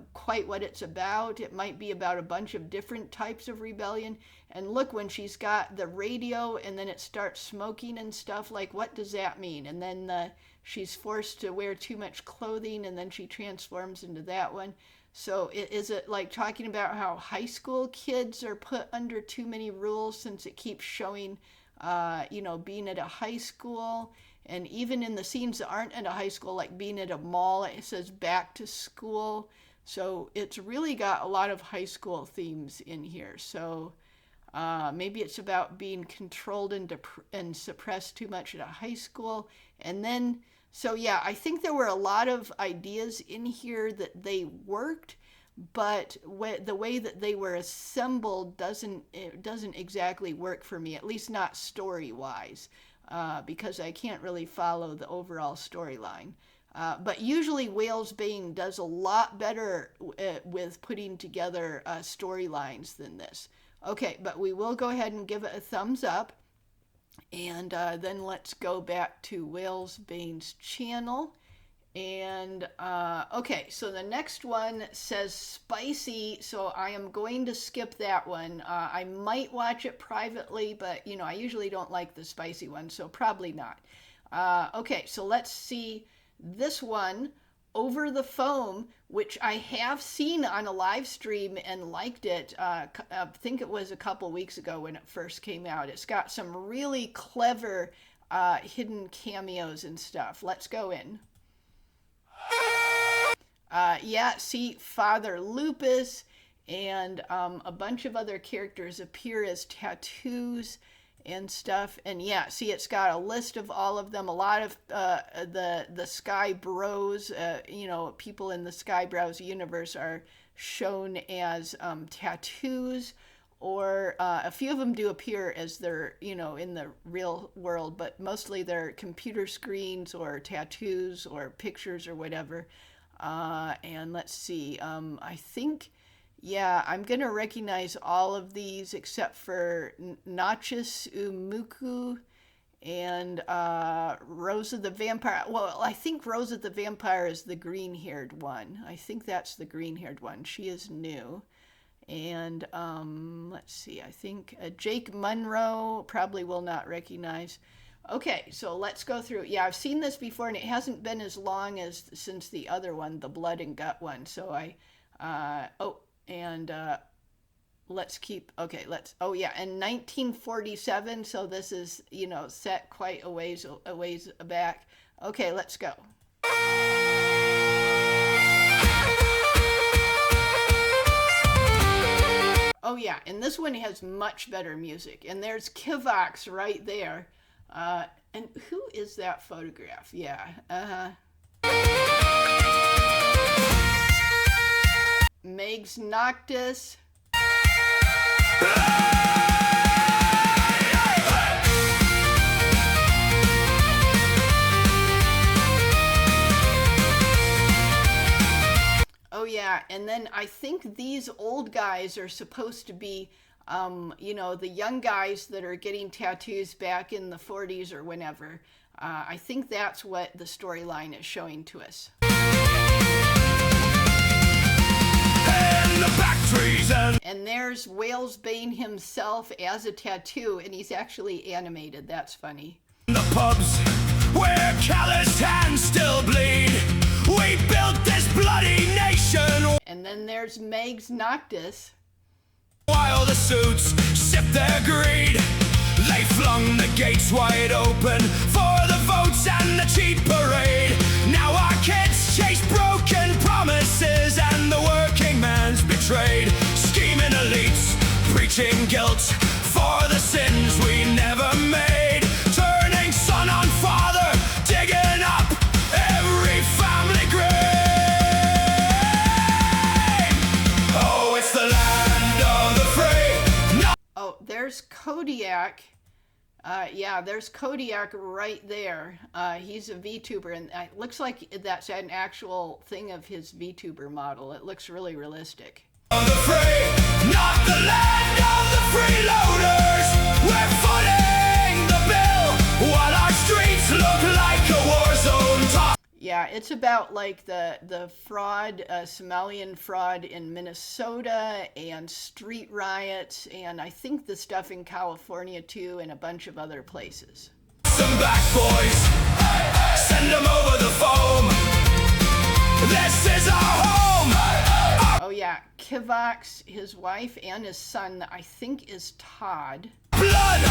it's about. It might be about a bunch of different types of rebellion. And look, when she's got the radio and then it starts smoking and stuff, like what does that mean? And then she's forced to wear too much clothing, and then she transforms into that one. So is it like talking about how high school kids are put under too many rules, since it keeps showing being at a high school? And even in the scenes that aren't at a high school, like being at a mall, it says back to school. So it's really got a lot of high school themes in here. So maybe it's about being controlled and suppressed too much at a high school. And then, so yeah, I think there were a lot of ideas in here that they worked, but the way that they were assembled doesn't exactly work for me, at least not story-wise. Because I can't really follow the overall storyline. But usually Wales Bane does a lot better with putting together storylines than this. Okay, but we will go ahead and give it a thumbs up. And then let's go back to Wales Bane's channel. And okay, so the next one says spicy, so I am going to skip that one. I might watch it privately, but I usually don't like the spicy one, so probably not. Okay, so let's see this one, Over the Foam, which I have seen on a live stream and liked it. I think it was a couple weeks ago when it first came out. It's got some really clever hidden cameos and stuff. Let's go in. Yeah, see, Father Lupus and a bunch of other characters appear as tattoos and stuff. And yeah, see, it's got a list of all of them. A lot of the Skyebrows, people in the Skyebrows universe are shown as tattoos or a few of them do appear as they're, you know, in the real world, but mostly they're computer screens or tattoos or pictures or whatever. And let's see, I think, yeah, I'm going to recognize all of these except for Nachis Umuku and Rosa the Vampire. Well, I think Rosa the Vampire is the green-haired one. I think that's the green-haired one. She is new. And let's see, I think Jake Munro probably will not recognize. Okay, so let's go through. Yeah, I've seen this before, and it hasn't been as long as since the other one, the Blood and Gut one. So let's keep, okay, oh yeah, and 1947, so this is, you know, set quite a ways back. Okay, let's go. Oh yeah, and this one has much better music. And there's Kivox right there. And who is that photograph? Yeah, Megs Noctis. Oh yeah, and then I think these old guys are supposed to be, you know, the young guys that are getting tattoos back in the 40s or whenever. I think that's what the storyline is showing to us. And there's Wales Bane himself as a tattoo, and he's actually animated. That's funny. The pubs where calloused hands still bleed. We built this bloody nation. And then there's Megs Noctis. While the suits sip their greed, they flung the gates wide open for the votes and the cheap parade. Now our kids chase broken promises and the working man's betrayed. Scheming elites, preaching guilt for the sins we never made. Turning son on father, digging up every family grave. Oh, it's the land of the free. No. Oh, there's Kodiak. Yeah, there's Kodiak right there. He's a VTuber, and it looks like that's an actual thing of his VTuber model. It looks really realistic. Of the free, not the land of the freeloaders. We're footing the bill while our streets look like a war zone. Yeah, it's about like the fraud, Somalian fraud in Minnesota and street riots, and I think the stuff in California too, and a bunch of other places. Some back boys, send them over the foam. This is our home. Oh yeah, Kivox, his wife, and his son, I think is Todd. Blood,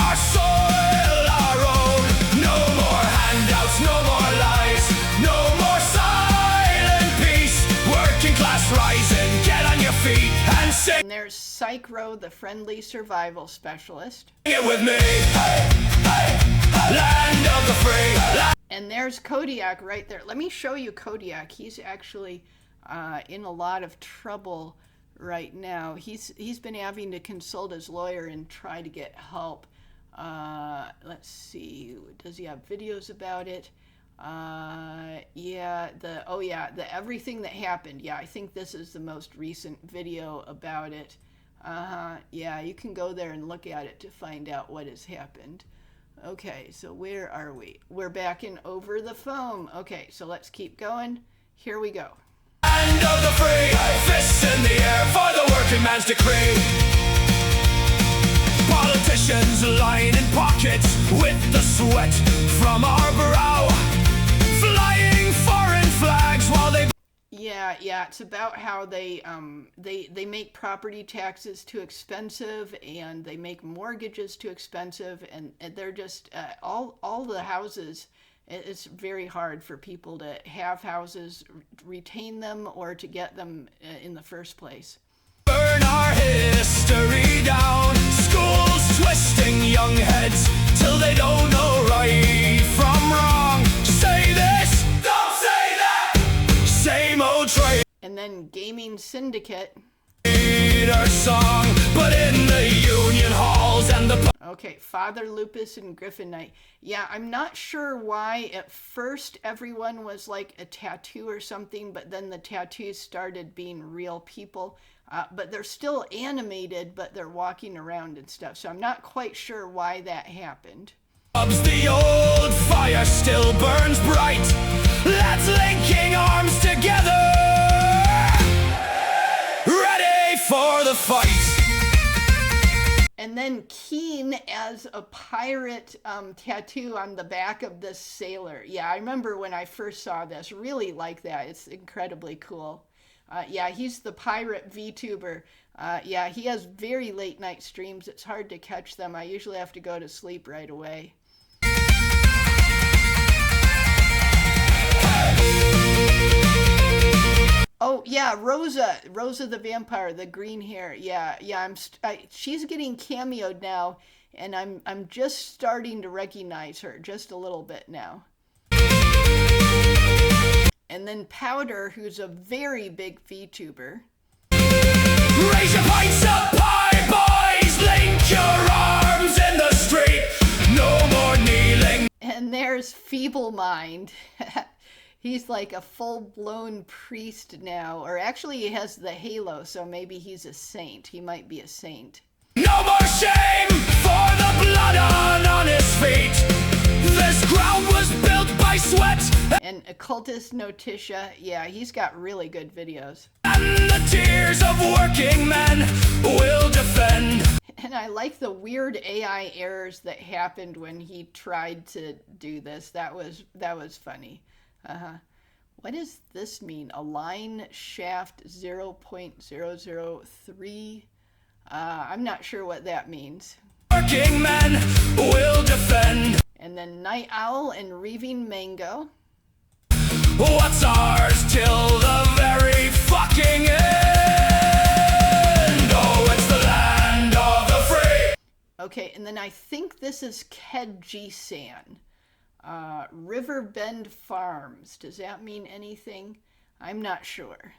our soil, our own. No more handouts, no more lies, no more silent peace. Working class rising, get on your feet and sing. And there's Psychro, the friendly survival specialist. It with me, land of the free. And there's Kodiak right there. Let me show you Kodiak. He's actually in a lot of trouble right now. He's been having to consult his lawyer and try to get help. Let's see, does he have videos about it? Yeah, the everything that happened. Yeah, I think this is the most recent video about it. Yeah, you can go there and look at it to find out what has happened. Okay, so where are we? We're back in Over the Foam. Okay, so let's keep going. Here we go. Land of the free, fists in the air for the working man's decree. Politicians lining pockets with the sweat from our brow, flying foreign flags while they. Yeah, it's about how they make property taxes too expensive, and they make mortgages too expensive, and they're just all the houses. It's very hard for people to have houses, retain them, or to get them in the first place. Burn our history down, schools twisting young heads till they don't know right from wrong. Say this, don't say that, same old trade. And then Gaming Syndicate. Song, but Okay, Father Lupus and Griffin Knight. Yeah, I'm not sure why at first everyone was like a tattoo or something, but then the tattoos started being real people. But they're still animated, but they're walking around and stuff. So I'm not quite sure why that happened. The old fire still burns bright. Let's linking arms together, ready for the fight. And then Keen as a pirate tattoo on the back of this sailor. Yeah, I remember when I first saw this. Really like that. It's incredibly cool. Yeah, he's the pirate VTuber. Yeah, he has very late night streams. It's hard to catch them. I usually have to go to sleep right away. Oh yeah, Rosa the vampire, the green hair. Yeah, she's getting cameoed now, and I'm just starting to recognize her just a little bit now. And then Powder, who's a very big VTuber. Raise your pints up high, boys. Link your arms in the street. No more kneeling. And there's Feeble Mind. He's like a full-blown priest now, or actually he has the halo, so maybe he's a saint. He might be a saint. No more shame for the blood on his feet. This ground was built by sweat. And Occultist Notitia, yeah, he's got really good videos. And the tears of working men will defend. And I like the weird AI errors that happened when he tried to do this. That was funny. What does this mean? Align shaft 0.003? I'm not sure what that means. Working men will defend. And then Night Owl and Reaving Mango. What's ours till the very fucking end? Oh, it's the land of the free. Okay, and then I think this is Ked-G-San. Riverbend Farms. Does that mean anything? I'm not sure.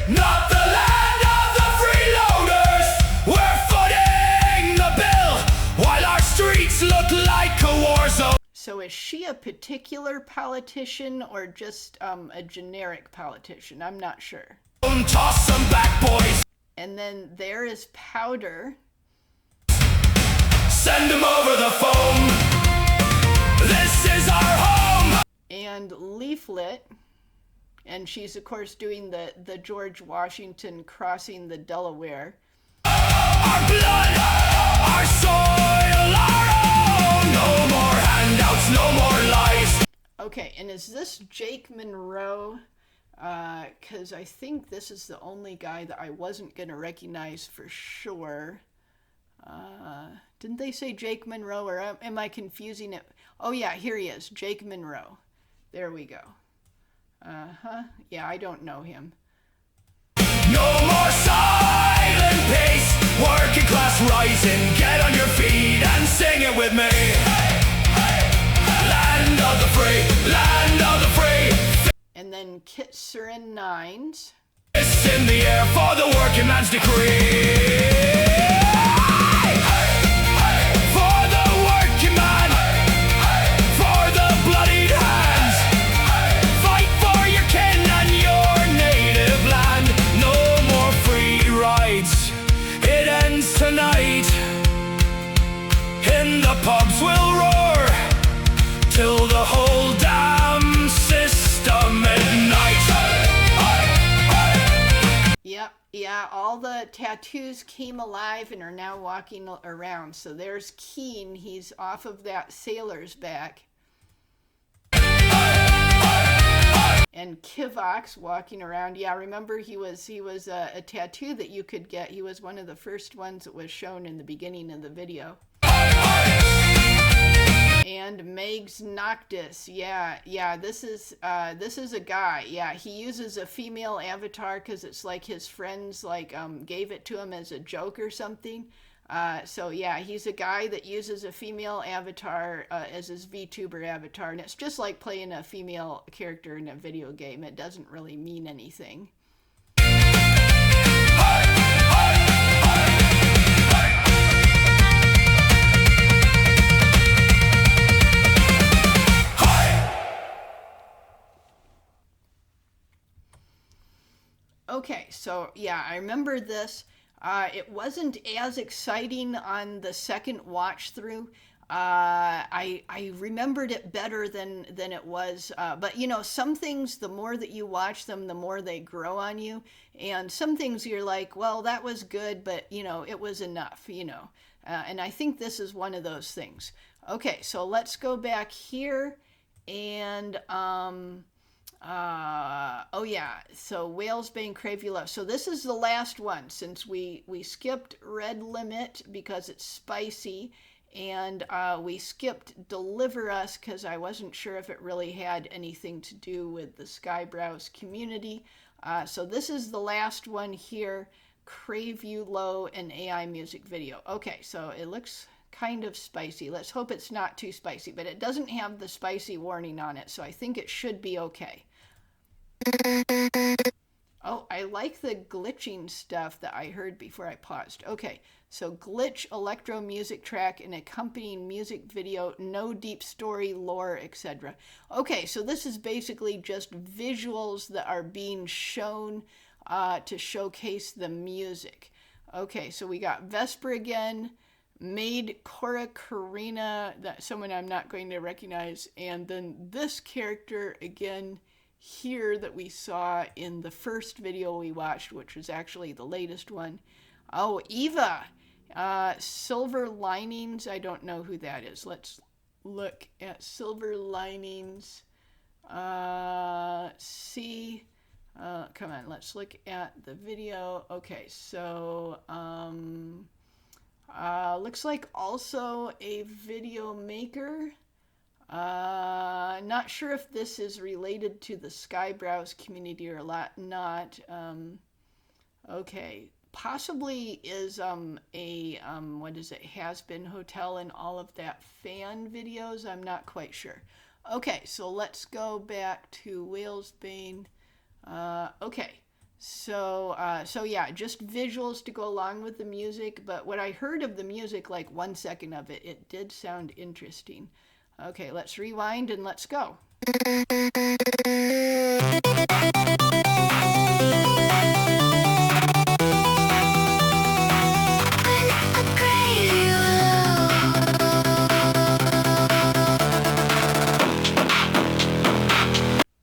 Not the land of the freeloaders. We're footing the bill while our streets look like a war zone. So is she a particular politician or just a generic politician? I'm not sure. Toss them back, boys. And then there is Powder. Send them over the foam. This is our home. And Leaflet. And she's, of course, doing the George Washington crossing the Delaware. Our blood, our soil, our own. No more handouts, no more lies. Okay, and is this Jake Monroe? Because I think this is the only guy that I wasn't going to recognize for sure. Didn't they say Jake Monroe, or am I confusing it? Oh yeah, here he is, Jake Monroe. There we go. Yeah, I don't know him. No more silent pace. Working class rising. Get on your feet and sing it with me. Land of the free, land of the free. And then Kitsurin Nines. It's in the air for the working man's decree. For the working man. For the bloodied hands. Fight for your kin and your native land. No more free rides. It ends tonight. In the pubs we'll roar till the whole damn system ignites. Yep, yeah, all the tattoos came alive and are now walking around. So there's Keen, he's off of that sailor's back. And Kivox walking around. Yeah, remember he was a tattoo that you could get. He was one of the first ones that was shown in the beginning of the video. And Megs Noctis, yeah, this is a guy. Yeah, he uses a female avatar because it's like his friends gave it to him as a joke or something. So yeah, he's a guy that uses a female avatar as his VTuber avatar, and it's just like playing a female character in a video game. It doesn't really mean anything. So yeah, I remember this. It wasn't as exciting on the second watch through. I remembered it better than it was. But you know, some things, the more that you watch them, the more they grow on you. And some things you're like, well, that was good, but you know, it was enough. You know, and I think this is one of those things. Okay, so let's go back here, and oh yeah, so Whales, Bane, Crave You Low. So this is the last one, since we skipped Red Limit because it's spicy, and we skipped Deliver Us because I wasn't sure if it really had anything to do with the Skyebrows community. So this is the last one here, Crave You Low, an AI music video. Okay, so it looks kind of spicy. Let's hope it's not too spicy, but it doesn't have the spicy warning on it, so I think it should be okay. Oh, I like the glitching stuff that I heard before I paused. Okay, so glitch, electro music track, and accompanying music video, no deep story, lore, etc. Okay, so this is basically just visuals that are being shown to showcase the music. Okay, so we got Vesper again, Maid Cora Karina, that someone I'm not going to recognize, and then this character again here that we saw in the first video we watched, which was actually the latest one. Oh, Eva, Silver Linings. I don't know who that is. Let's look at Silver Linings. See. Come on, let's look at the video. Okay, so looks like also a video maker. Not sure if this is related to the Skyebrows community or not. Okay, possibly is what is it, Has Been Hotel and all of that fan videos. I'm not quite sure. Okay, so let's go back to Whales, Bane. Okay. So yeah, just visuals to go along with the music, but what I heard of the music, like 1 second of it, it did sound interesting. Okay, let's rewind and let's go.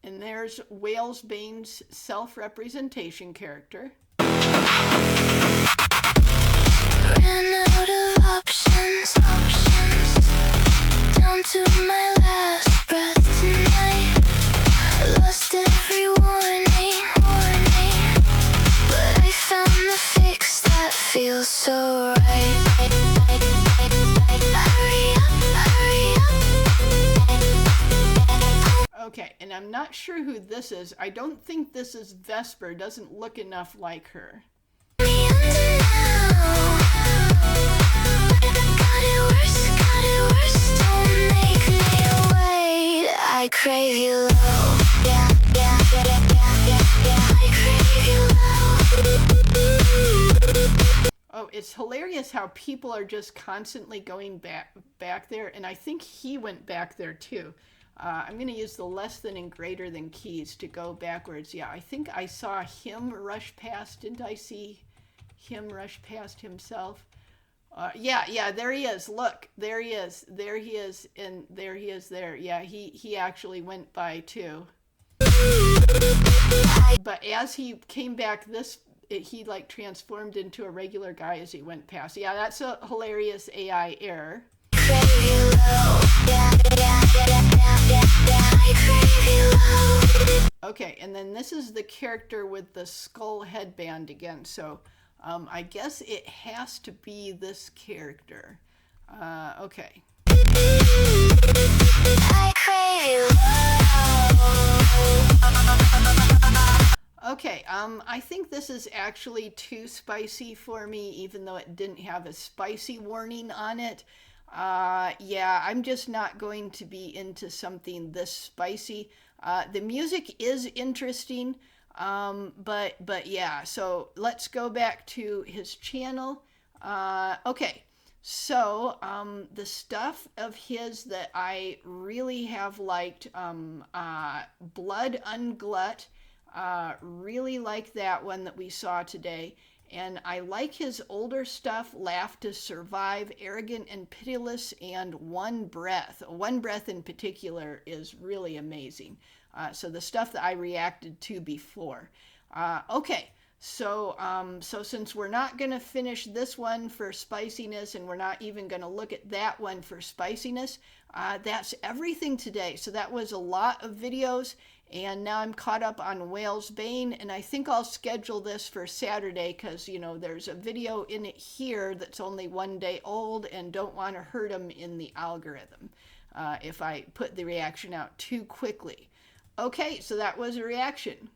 And there's Whales Bane's self-representation character. Ran out of options, down to my last breath tonight. Lost every warning, but I found the fix that feels so right. Okay, and I'm not sure who this is. I don't think this is Vesper. Doesn't look enough like her. I crave you low. I crave you low. Oh, it's hilarious how people are just constantly going back there, and I think he went back there too. I'm going to use the less than and greater than keys to go backwards. Yeah, I think I saw him rush past. Didn't I see him rush past himself? Yeah, there he is. Look, there he is. There he is, and there he is there. Yeah, he actually went by too. But as he came back, he like transformed into a regular guy as he went past. Yeah, that's a hilarious AI error. Okay, and then this is the character with the skull headband again. So I guess it has to be this character. Okay. Okay, I think this is actually too spicy for me, even though it didn't have a spicy warning on it. Yeah, I'm just not going to be into something this spicy. The music is interesting, but yeah, so let's go back to his channel. Okay, so the stuff of his that I really have liked, Blood Unglut, Really like that one that we saw today. And I like his older stuff, Laugh to Survive, Arrogant and Pitiless, and One Breath. One Breath in particular is really amazing. So the stuff that I reacted to before. Okay, so since we're not going to finish this one for spiciness, and we're not even going to look at that one for spiciness, that's everything today. So that was a lot of videos. And now I'm caught up on Whale's Bane, and I think I'll schedule this for Saturday because, you know, there's a video in it here that's only 1 day old and don't want to hurt them in the algorithm if I put the reaction out too quickly. Okay, so that was a reaction.